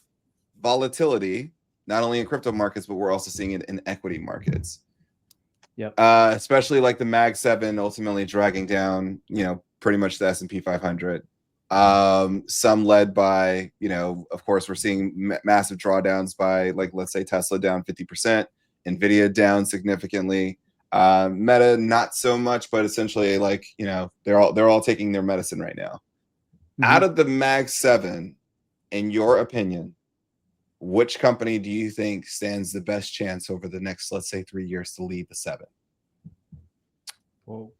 [SPEAKER 1] volatility, not only in crypto markets, but we're also seeing it in equity markets.
[SPEAKER 3] Yep.
[SPEAKER 1] Especially like the Mag 7 ultimately dragging down, pretty much the S&P 500. Some led by, of course, we're seeing massive drawdowns by, like, let's say Tesla down 50%, Nvidia down significantly, Meta not so much, but essentially, like, they're all taking their medicine right now. Mm-hmm. Out of the Mag 7, in your opinion, which company do you think stands the best chance over the next, let's say, 3 years to lead the 7?
[SPEAKER 3] Whoa,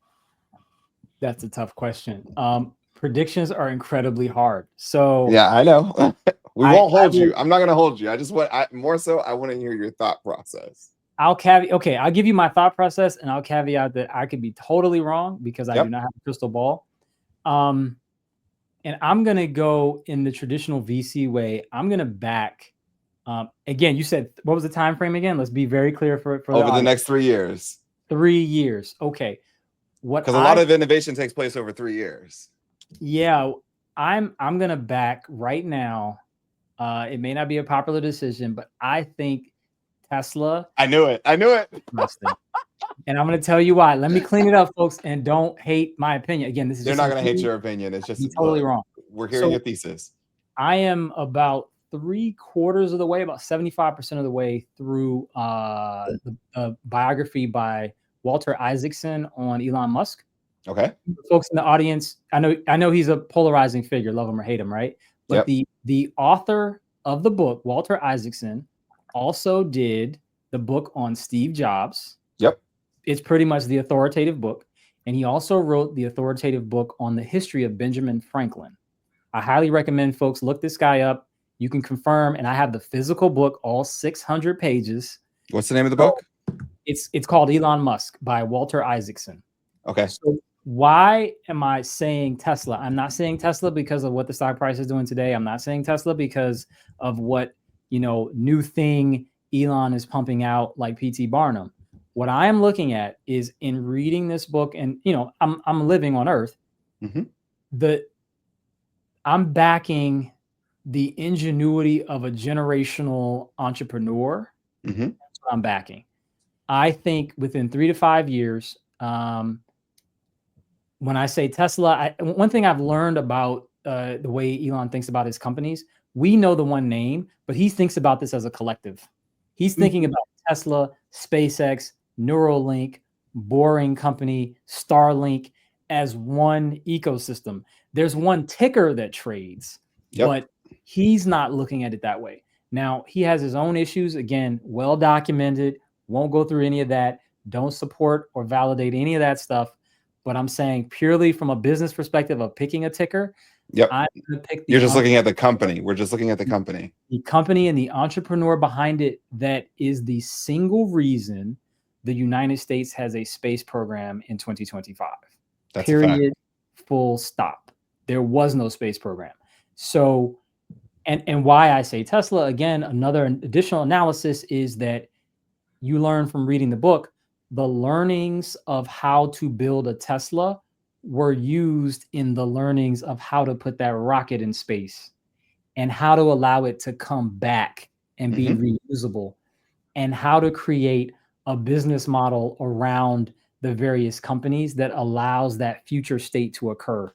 [SPEAKER 3] that's a tough question. Predictions are incredibly hard. So
[SPEAKER 1] yeah, I know. We won't hold you. I'm not going to hold you. I just want, I want to hear your thought process.
[SPEAKER 3] I'll give you my thought process, and I'll caveat that I could be totally wrong because I do not have a crystal ball. And I'm going to go in the traditional VC way. I'm going to back. Again, you said, what was the time frame again? Let's be very clear for
[SPEAKER 1] over the next 3 years.
[SPEAKER 3] 3 years. Okay.
[SPEAKER 1] Because a lot of innovation takes place over 3 years.
[SPEAKER 3] Yeah, I'm gonna back right now. It may not be a popular decision, but I think Tesla.
[SPEAKER 1] I knew it. And
[SPEAKER 3] I'm gonna tell you why. Let me clean it up, folks, and don't hate my opinion. Again, this is
[SPEAKER 1] they're not gonna hate your opinion. It's just
[SPEAKER 3] totally wrong.
[SPEAKER 1] We're hearing your thesis.
[SPEAKER 3] I am about 3/4 of the way, about 75% of the way through the biography by Walter Isaacson on Elon Musk.
[SPEAKER 1] Okay.
[SPEAKER 3] Folks in the audience, I know he's a polarizing figure, love him or hate him, right? But the author of the book, Walter Isaacson, also did the book on Steve Jobs.
[SPEAKER 1] Yep.
[SPEAKER 3] It's pretty much the authoritative book. And he also wrote the authoritative book on the history of Benjamin Franklin. I highly recommend folks look this guy up. You can confirm, and I have the physical book, all 600 pages.
[SPEAKER 1] What's the name of the book?
[SPEAKER 3] It's called Elon Musk by Walter Isaacson.
[SPEAKER 1] Okay.
[SPEAKER 3] So why am I saying Tesla? I'm not saying Tesla because of what the stock price is doing today. I'm not saying Tesla because of what, new thing Elon is pumping out like P.T. Barnum. What I am looking at is, in reading this book, and I'm living on Earth. Mm-hmm. I'm backing the ingenuity of a generational entrepreneur. Mm-hmm. That's what I'm backing. I think within 3 to 5 years, when I say Tesla, one thing I've learned about the way Elon thinks about his companies, we know the one name, but he thinks about this as a collective. He's thinking about Tesla, SpaceX, Neuralink, Boring Company, Starlink as one ecosystem. There's one ticker that trades, but he's not looking at it that way. Now, he has his own issues, again, well documented, won't go through any of that, don't support or validate any of that stuff. But I'm saying purely from a business perspective of picking a ticker.
[SPEAKER 1] I'm going to pick You're just looking at the company. We're just looking at the company.
[SPEAKER 3] The company and the entrepreneur behind it that is the single reason the United States has a space program in 2025.
[SPEAKER 1] That's
[SPEAKER 3] period. Full stop. There was no space program. So, and why I say Tesla, again, another additional analysis is that you learn from reading the book, the learnings of how to build a Tesla were used in the learnings of how to put that rocket in space and how to allow it to come back and be reusable, and how to create a business model around the various companies that allows that future state to occur.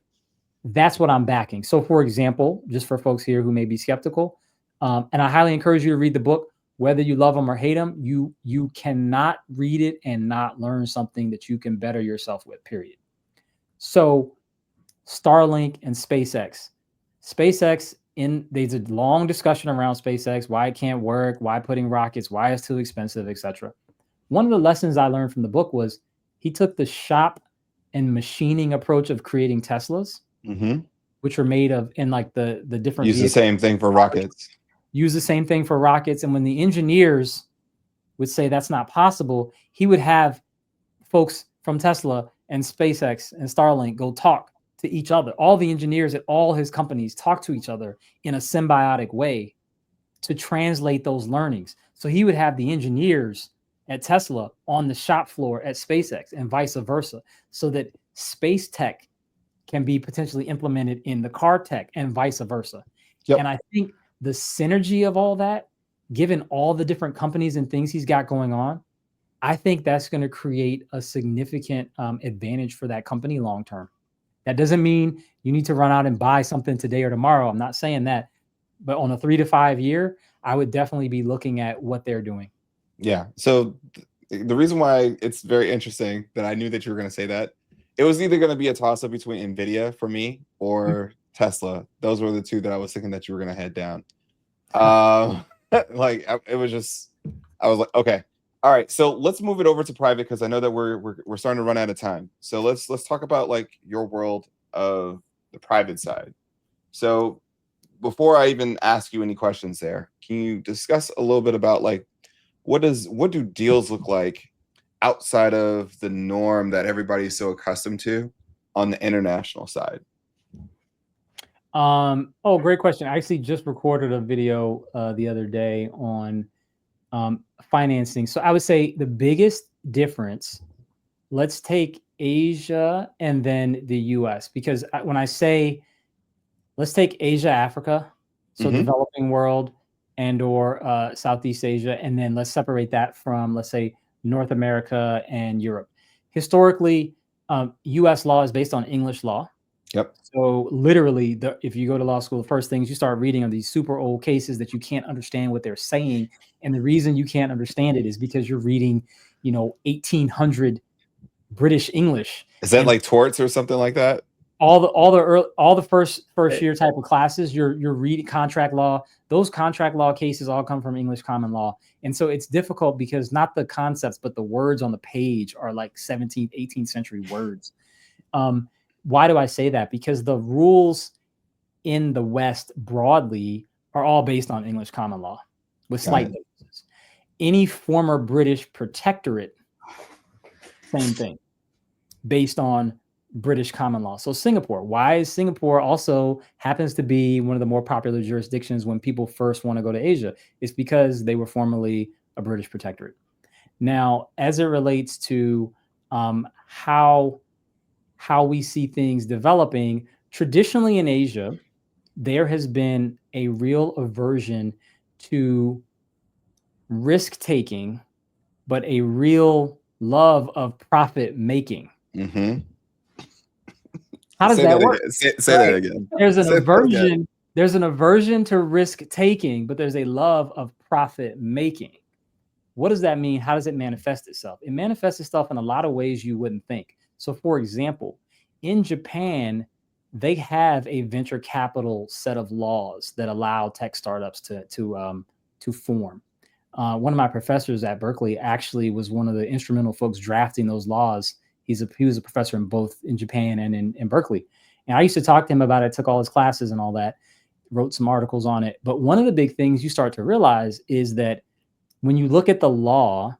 [SPEAKER 3] that's what I'm backing. So, for example, just for folks here who may be skeptical, and I highly encourage you to read the book, whether you love them or hate them. You cannot read it and not learn something that you can better yourself with. Period. So, Starlink and SpaceX. There's a long discussion around SpaceX, why it can't work, why putting rockets, why it's too expensive, etc. One of the lessons I learned from the book was he took the shop and machining approach of creating Teslas, which are made of in like the different
[SPEAKER 1] use the same thing for rockets.
[SPEAKER 3] Use the same thing for rockets. And when the engineers would say that's not possible, he would have folks from Tesla and SpaceX and Starlink go talk to each other. All the engineers at all his companies talk to each other in a symbiotic way to translate those learnings. So he would have the engineers at Tesla on the shop floor at SpaceX and vice versa, so that space tech can be potentially implemented in the car tech and vice versa. Yep. And I think the synergy of all that, given all the different companies and things he's got going on, I think that's going to create a significant advantage for that company long term. That doesn't mean you need to run out and buy something today or tomorrow. I'm not saying that. But on a 3 to 5 year, I would definitely be looking at what they're doing.
[SPEAKER 1] Yeah. So the reason why it's very interesting that I knew that you were going to say that, it was either going to be a toss-up between NVIDIA for me or Tesla. Those were the two that I was thinking that you were going to head down. It was just, I was like, okay. All right, so let's move it over to private, because I know that we're starting to run out of time. So let's talk about like your world of the private side. So before I even ask you any questions there, can you discuss a little bit about like what do deals look like outside of the norm that everybody's so accustomed to on the international side?
[SPEAKER 3] Oh, great question. I actually just recorded a video the other day on financing. So I would say the biggest difference, let's take Asia and then the US, because when I say, let's take Asia, Africa, so developing world and or Southeast Asia, and then let's separate that from, let's say, North America and Europe. Historically, US law is based on English law.
[SPEAKER 1] Yep.
[SPEAKER 3] So literally, if you go to law school, the first things you start reading are these super old cases that you can't understand what they're saying. And the reason you can't understand it is because you're reading, 1800 British English.
[SPEAKER 1] Is that like torts or something like that?
[SPEAKER 3] All the first year type of classes, you're reading contract law. Those contract law cases all come from English common law. And so it's difficult because not the concepts, but the words on the page are like 17th, 18th century words. Why do I say that? Because the rules in the West broadly are all based on English common law with slight differences. Any former British protectorate, same thing, based on British common law. So Singapore, why is Singapore also happens to be one of the more popular jurisdictions when people first want to go to Asia? It's because they were formerly a British protectorate. Now, as it relates to how we see things developing, traditionally in Asia, there has been a real aversion to risk taking, but a real love of profit making. How does that work?
[SPEAKER 1] Say that again.
[SPEAKER 3] There's an aversion. There's an aversion to risk taking, but there's a love of profit making. What does that mean? How does it manifest itself? It manifests itself in a lot of ways you wouldn't think. So, for example, in Japan, they have a venture capital set of laws that allow tech startups to form. One of my professors at Berkeley actually was one of the instrumental folks drafting those laws. He was a professor in Japan and in Berkeley. And I used to talk to him about it, took all his classes and all that, wrote some articles on it. But one of the big things you start to realize is that when you look at the law,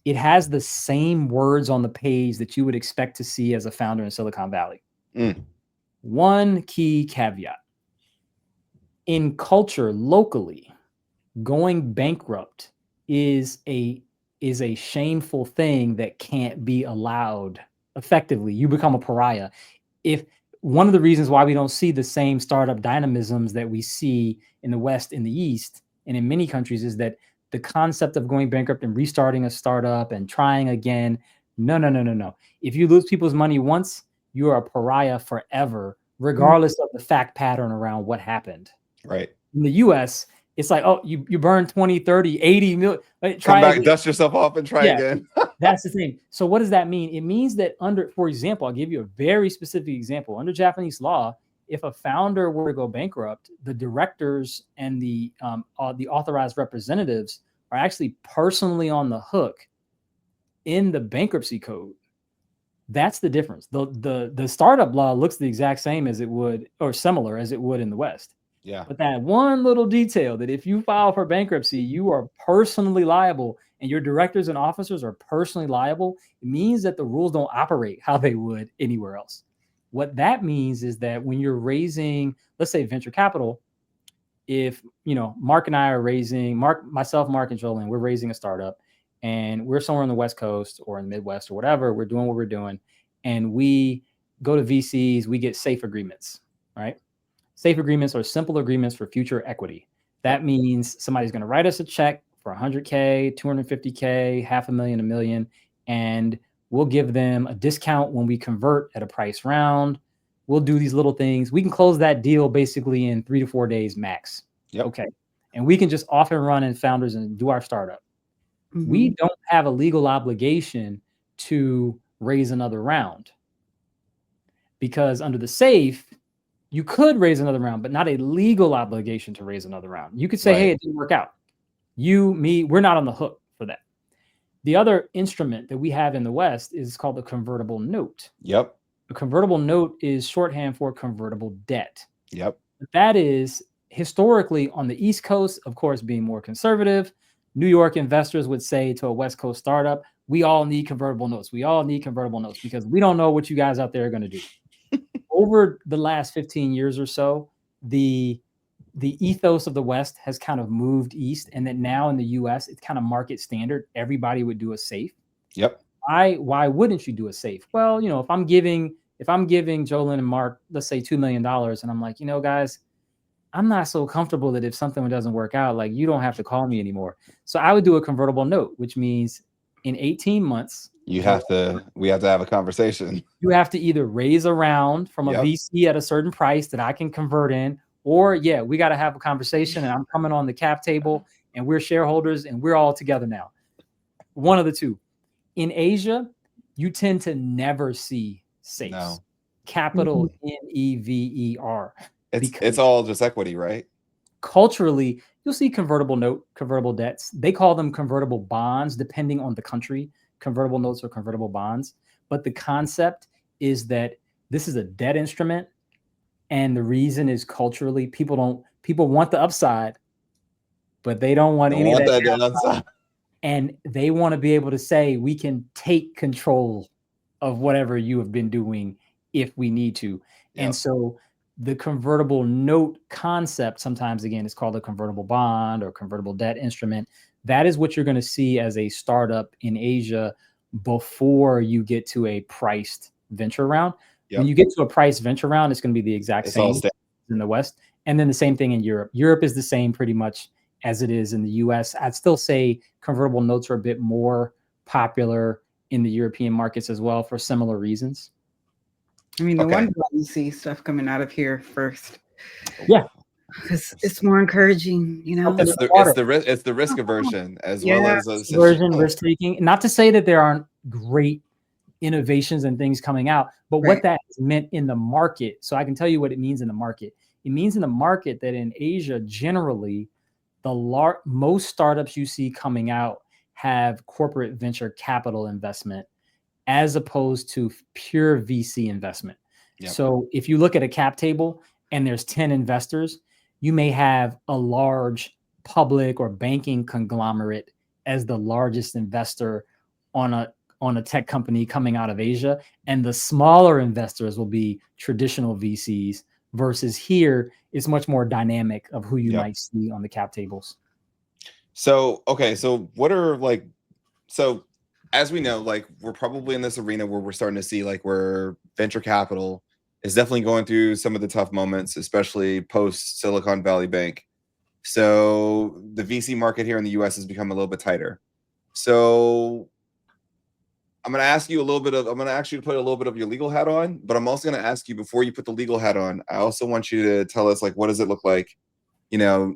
[SPEAKER 3] it has the same words on the page that you would expect to see as a founder in Silicon Valley. One key caveat. In culture locally, going bankrupt is a shameful thing that can't be allowed effectively. You become a pariah. If one of the reasons why we don't see the same startup dynamisms that we see in the West, in the East, and in many countries is that the concept of going bankrupt and restarting a startup and trying again, no. If you lose people's money once, you are a pariah forever regardless of the fact pattern around what happened.
[SPEAKER 1] Right.
[SPEAKER 3] In the US, it's like, oh, you burn 20, 30, 80 million.
[SPEAKER 1] Come back, dust yourself off and try again.
[SPEAKER 3] That's the thing. So what does that mean? It means that for example, I'll give you a very specific example. Under Japanese law, if a founder were to go bankrupt, the directors and the authorized representatives are actually personally on the hook in the bankruptcy code. That's the difference. The startup law looks the exact same as it would, or similar as it would in the West.
[SPEAKER 1] Yeah.
[SPEAKER 3] But that one little detail that if you file for bankruptcy, you are personally liable and your directors and officers are personally liable, it means that the rules don't operate how they would anywhere else. What that means is that when you're raising, let's say venture capital, if, Mark and I are raising, myself, Mark and Jolene, we're raising a startup and we're somewhere on the West Coast or in the Midwest or whatever, we're doing what we're doing. And we go to VCs, we get safe agreements, right? Safe agreements are simple agreements for future equity. That means somebody's going to write us a check for 100K, 250K, $500,000, $1 million, and we'll give them a discount when we convert at a price round. We'll do these little things. We can close that deal basically in 3 to 4 days max.
[SPEAKER 1] Yep.
[SPEAKER 3] Okay. And we can just off and run in founders and do our startup. Mm-hmm. We don't have a legal obligation to raise another round because under the safe, you could raise another round, but not a legal obligation to raise another round. You could say, hey, it didn't work out. You, me, we're not on the hook for that. The other instrument that we have in the West is called the convertible note.
[SPEAKER 1] Yep.
[SPEAKER 3] A convertible note is shorthand for convertible debt.
[SPEAKER 1] Yep.
[SPEAKER 3] That is historically on the East Coast, of course, being more conservative. New York investors would say to a West Coast startup, we all need convertible notes. We all need convertible notes because we don't know what you guys out there are going to do. Over the last 15 years or so, the ethos of the West has kind of moved east, and that now in the US, it's kind of market standard. Everybody would do a safe.
[SPEAKER 1] Yep.
[SPEAKER 3] Why wouldn't you do a safe? Well, if I'm giving Jolyn and Mark, let's say $2 million, and I'm like, guys, I'm not so comfortable that if something doesn't work out, like you don't have to call me anymore. So I would do a convertible note, which means in 18 months, we have to have a conversation. You have to either raise a round from a VC at a certain price that I can convert in, or we got to have a conversation and I'm coming on the cap table and we're shareholders and we're all together now. One of the two. In Asia, you tend to never see safes. No. Capital NEVER.
[SPEAKER 1] It's all just equity, right?
[SPEAKER 3] Culturally, you'll see convertible note, convertible debts. They call them convertible bonds, depending on the country. Convertible notes or convertible bonds. But the concept is that this is a debt instrument. And the reason is culturally, people want the upside, but they don't want any of that downside. And they want to be able to say, we can take control of whatever you have been doing if we need to. Yep. And so the convertible note concept, sometimes again, is called a convertible bond or convertible debt instrument. That is what you're going to see as a startup in Asia before you get to a priced venture round. Yep. When you get to a priced venture round, it's going to be the exact same in the West. And then the same thing in Europe. Europe is the same pretty much as it is in the US. I'd still say convertible notes are a bit more popular in the European markets as well for similar reasons.
[SPEAKER 2] I mean, the one you see stuff coming out of here first.
[SPEAKER 3] Yeah.
[SPEAKER 2] Because it's more encouraging,
[SPEAKER 1] It's the risk aversion as well as
[SPEAKER 3] risk taking. Not to say that there aren't great innovations and things coming out, but what that meant in the market. So I can tell you what it means in the market. It means in the market that in Asia, generally, most startups you see coming out have corporate venture capital investment as opposed to pure VC investment. Yep. So if you look at a cap table and there's 10 investors, you may have a large public or banking conglomerate as the largest investor on a tech company coming out of Asia, and the smaller investors will be traditional VCs, versus here it's much more dynamic of who you might see on the cap tables.
[SPEAKER 1] So what are so as we know, we're probably in this arena where we're starting to see where venture capital is definitely going through some of the tough moments, especially post Silicon Valley Bank. So the VC market here in the US has become a little bit tighter. So I'm going to ask you a little bit of, I'm going to ask you to put a little bit of your legal hat on, but I'm also going to ask you, before you put the legal hat on, I also want you to tell us, like, what does it look like, you know,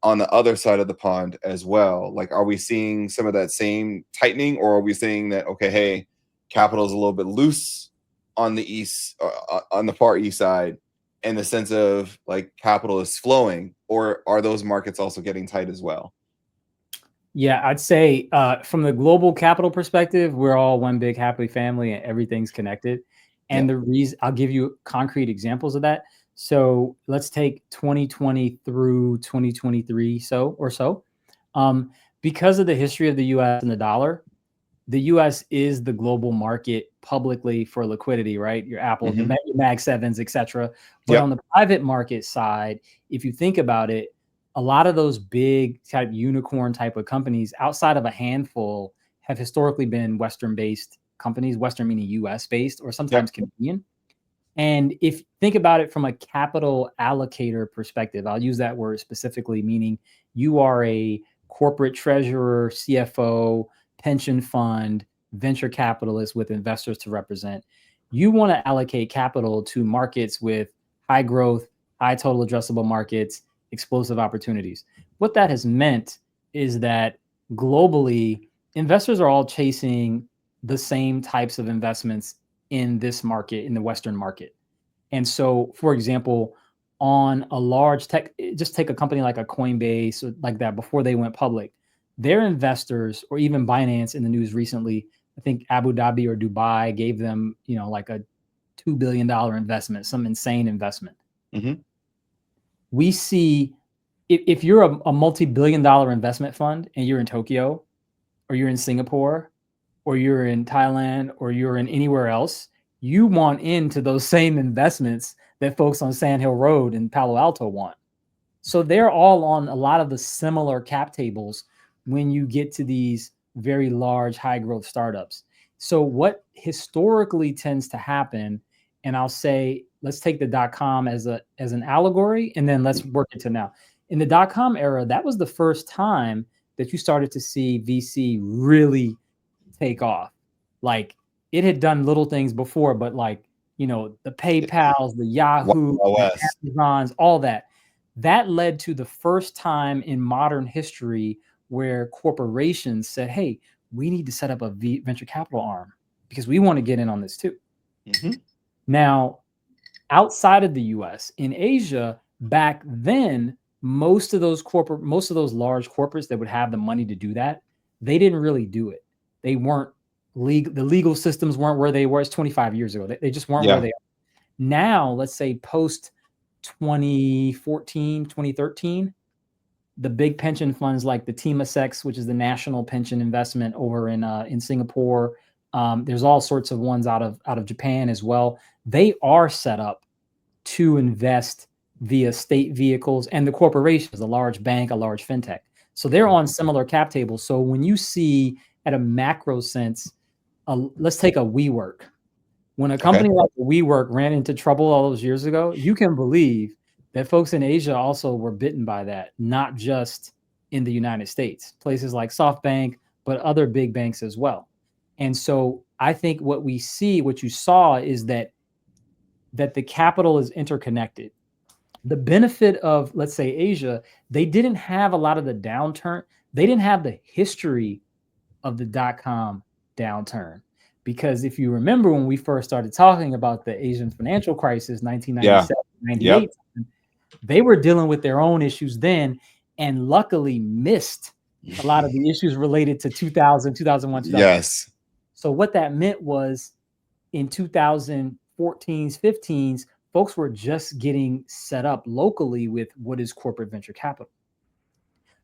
[SPEAKER 1] on the other side of the pond as well? Like, are we seeing some of that same tightening, or are we saying that, okay, hey, capital is a little bit loose on the east, on the far east side, in the sense of like capital is flowing, or are those markets also getting tight as well?
[SPEAKER 3] Yeah, I'd say from the global capital perspective, we're all one big happy family and everything's connected. And the reason, I'll give you concrete examples of that. So let's take 2020 through 2023 so. Because of the history of the US and the US is the global market publicly for liquidity, right? Your Apple, your Mag 7s, etc. But on the private market side, if you think about it, a lot of those big type unicorn type of companies, outside of a handful, have historically been Western-based companies, Western meaning US-based or sometimes Canadian. And if think about it from a capital allocator perspective, I'll use that word specifically, meaning you are a corporate treasurer, CFO, pension fund, venture capitalist with investors to represent. You want to allocate capital to markets with high growth, high total addressable markets, explosive opportunities. What that has meant is that globally, investors are all chasing the same types of investments in this market, in the Western market. And so, for example, on a large tech, just take a company like a Coinbase or like that before they went public, their investors, or even Binance in the news recently, I think Abu Dhabi or Dubai gave them, you know, like a $2 billion investment, some insane investment. We see if you're a multi-billion-dollar investment fund and you're in Tokyo or you're in Singapore or you're in Thailand or you're in anywhere else, you want into those same investments that folks on Sand Hill Road in Palo Alto want. So they're all on a lot of the similar cap tables when you get to these very large high growth startups. So what historically tends to happen, and I'll say, let's take the .com as an allegory, and then let's work it to now. In the .com era, that was the first time that you started to see VC really take off. Like, it had done little things before, but like, you know, the PayPals, the Yahoo, the Amazons, all that. That led to the first time in modern history where corporations said, hey, we need to set up a venture capital arm because we want to get in on this too. Now, outside of the US, in Asia, back then, most of those large corporates that would have the money to do that, they didn't really do it. They weren't legal. The legal systems weren't where they were. It's 25 years ago. They just weren't where they are. Now, let's say post 2014, 2013, the big pension funds like the Temasek, which is the national pension investment over in Singapore. There's all sorts of ones out of Japan as well. They are set up to invest via state vehicles and the corporations, a large bank, a large fintech. So they're on similar cap tables. So when you see at a macro sense, let's take a WeWork. When a company like WeWork ran into trouble all those years ago, you can believe that folks in Asia also were bitten by that, not just in the United States, places like SoftBank, but other big banks as well. And so I think what you saw is that the capital is interconnected. The benefit of, let's say, Asia, they didn't have a lot of the downturn. They didn't have the history of the .com downturn. Because if you remember when we first started talking about the Asian financial crisis, 1997, 98, they were dealing with their own issues then and luckily missed a lot of the issues related to 2000, 2001, 2002. So what that meant was in 2014s, 15s, folks were just getting set up locally with what is corporate venture capital.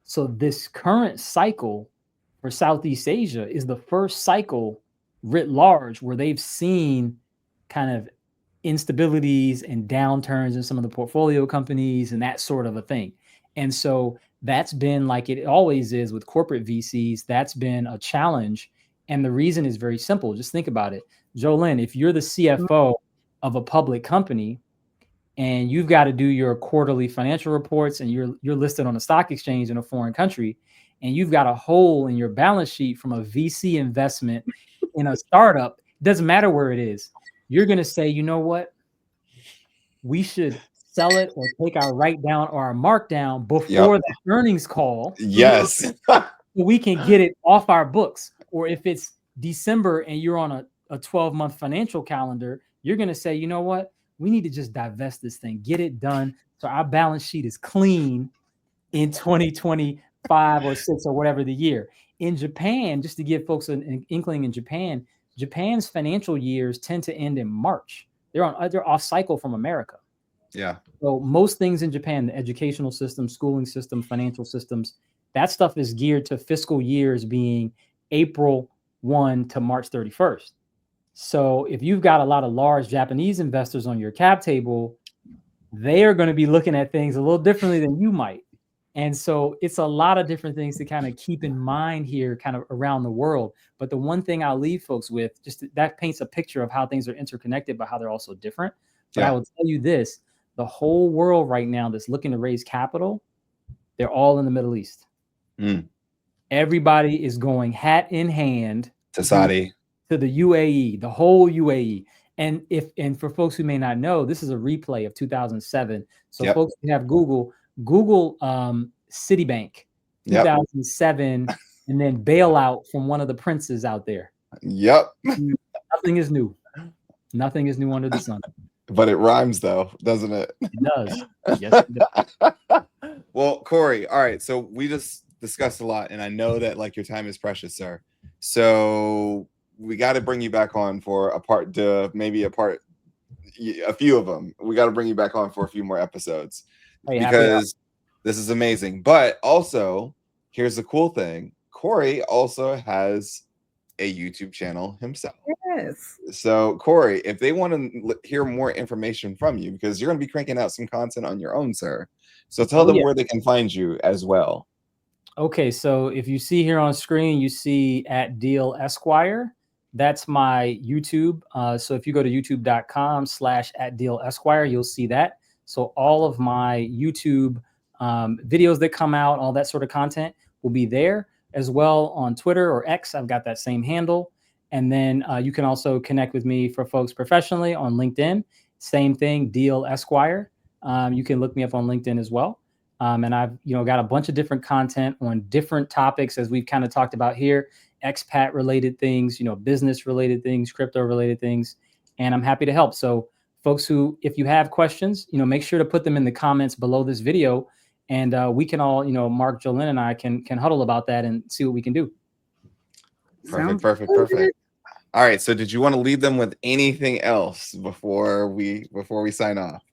[SPEAKER 3] So this current cycle for Southeast Asia is the first cycle writ large where they've seen kind of instabilities and downturns in some of the portfolio companies and that sort of a thing. And so that's been, like it always is with corporate VCs, that's been a challenge. And the reason is very simple. Just think about it. Jolene, if you're the CFO of a public company and you've got to do your quarterly financial reports and you're listed on a stock exchange in a foreign country, and you've got a hole in your balance sheet from a VC investment in a startup, doesn't matter where it is, you're going to say, you know what? We should sell it or take our write down or our markdown before the earnings call.
[SPEAKER 1] Yes.
[SPEAKER 3] So we can get it off our books. Or if it's December and you're on a 12-month financial calendar, you're going to say, you know what? We need to just divest this thing, get it done. So our balance sheet is clean in 2025 or 6 or whatever the year. In Japan, just to give folks an inkling in Japan, Japan's financial years tend to end in March. They're off cycle from America.
[SPEAKER 1] Yeah.
[SPEAKER 3] So most things in Japan, the educational system, schooling system, financial systems, that stuff is geared to fiscal years being April 1 to March 31st. So if you've got a lot of large Japanese investors on your cap table, they are going to be looking at things a little differently than you might. And so it's a lot of different things to kind of keep in mind here, kind of around the world. But the one thing I'll leave folks with, just that paints a picture of how things are interconnected, but how they're also different. But I will tell you this, the whole world right now that's looking to raise capital, they're all in the Middle East. Everybody is going hat in hand
[SPEAKER 1] to Saudi,
[SPEAKER 3] to the UAE, the whole UAE. And for folks who may not know, this is a replay of 2007. So folks who have Google Citibank 2007, and then bailout from one of the princes out there. Nothing is new. Nothing is new under the sun.
[SPEAKER 1] But it rhymes though, doesn't it?
[SPEAKER 3] It does. Yes, it does.
[SPEAKER 1] Well, Corey, all right. So we just discussed a lot, and I know that like your time is precious, sir. So we got to bring you back on for a few of them. We got to bring you back on for a few more episodes because this is amazing. But also, here's the cool thing. Corey also has a YouTube channel himself.
[SPEAKER 2] Yes.
[SPEAKER 1] So Corey, if they want to hear more information from you, because you're going to be cranking out some content on your own, sir. So tell them where they can find you as well.
[SPEAKER 3] Okay, so if you see here on screen, you see @Deal Esquire. That's my YouTube. So if you go to youtube.com/@Deal Esquire, you'll see that. So all of my YouTube videos that come out, all that sort of content will be there as well. On Twitter or X, I've got that same handle. And then you can also connect with me for folks professionally on LinkedIn. Same thing, Deal Esquire. You can look me up on LinkedIn as well. And I've got a bunch of different content on different topics, as we've kind of talked about here, expat related things, business related things, crypto related things, and I'm happy to help. So folks who, if you have questions, make sure to put them in the comments below this video, and we can all, Mark, Jolene, and I can huddle about that and see what we can do.
[SPEAKER 1] Perfect. All right. So did you want to leave them with anything else before we sign off?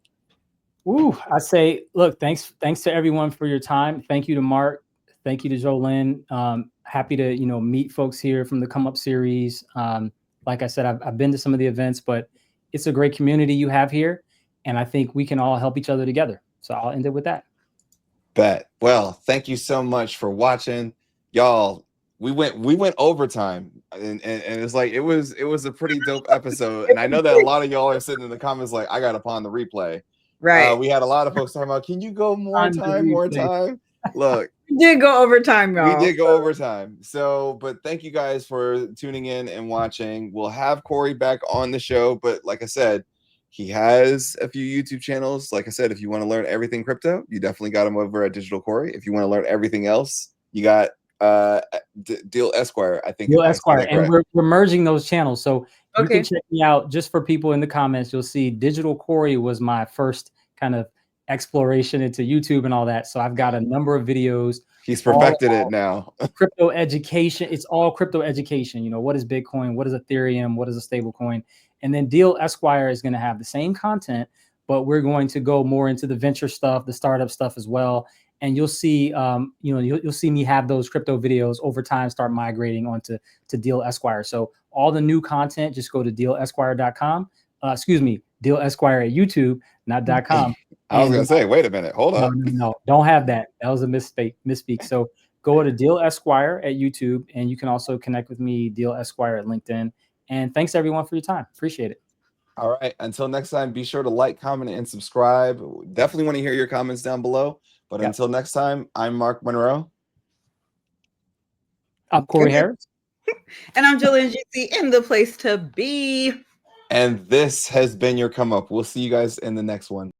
[SPEAKER 3] Ooh, I say, look, thanks to everyone for your time. Thank you to Mark. Thank you to Jolene. Happy to, meet folks here from the Come Up series. Like I said, I've been to some of the events, but it's a great community you have here. And I think we can all help each other together. So I'll end it with that.
[SPEAKER 1] Bet. Well, thank you so much for watching. Y'all, we went overtime, and it's like it was a pretty dope episode. And I know that a lot of y'all are sitting in the comments like, I gotta pawn the replay.
[SPEAKER 2] Right.
[SPEAKER 1] We had a lot of folks talking about, can you go more time? Look,
[SPEAKER 2] we did go overtime, y'all.
[SPEAKER 1] We did go overtime. So, but thank you guys for tuning in and watching. We'll have Corey back on the show, but like I said, he has a few YouTube channels. Like I said, if you want to learn everything crypto, you definitely got him over at Digital Corey. If you want to learn everything else, you got Deal Esquire, I think.
[SPEAKER 3] Deal Esquire, and we're merging those channels. So you can check me out. Just for people in the comments, you'll see Digital Corey was my first kind of exploration into YouTube and all that. So I've got a number of videos.
[SPEAKER 1] He's perfected it now.
[SPEAKER 3] Crypto education. It's all crypto education. What is Bitcoin? What is Ethereum? What is a stable coin? And then Deal Esquire is going to have the same content, but we're going to go more into the venture stuff, the startup stuff as well. And you'll see, you'll see me have those crypto videos over time start migrating onto Deal Esquire. So all the new content, just go to dealesquire.com. Deal Esquire at YouTube, not .com.
[SPEAKER 1] I was going to say, wait a minute, hold up.
[SPEAKER 3] No, don't have that. That was a misspeak. So go to Deal Esquire at YouTube, and you can also connect with me, Deal Esquire at LinkedIn. And thanks everyone for your time. Appreciate it.
[SPEAKER 1] All right. Until next time, be sure to like, comment, and subscribe. Definitely want to hear your comments down below. But until next time, I'm Mark Monroe.
[SPEAKER 3] I'm Corey Harris.
[SPEAKER 2] And I'm Jillian GC in the place to be.
[SPEAKER 1] And this has been your come up. We'll see you guys in the next one.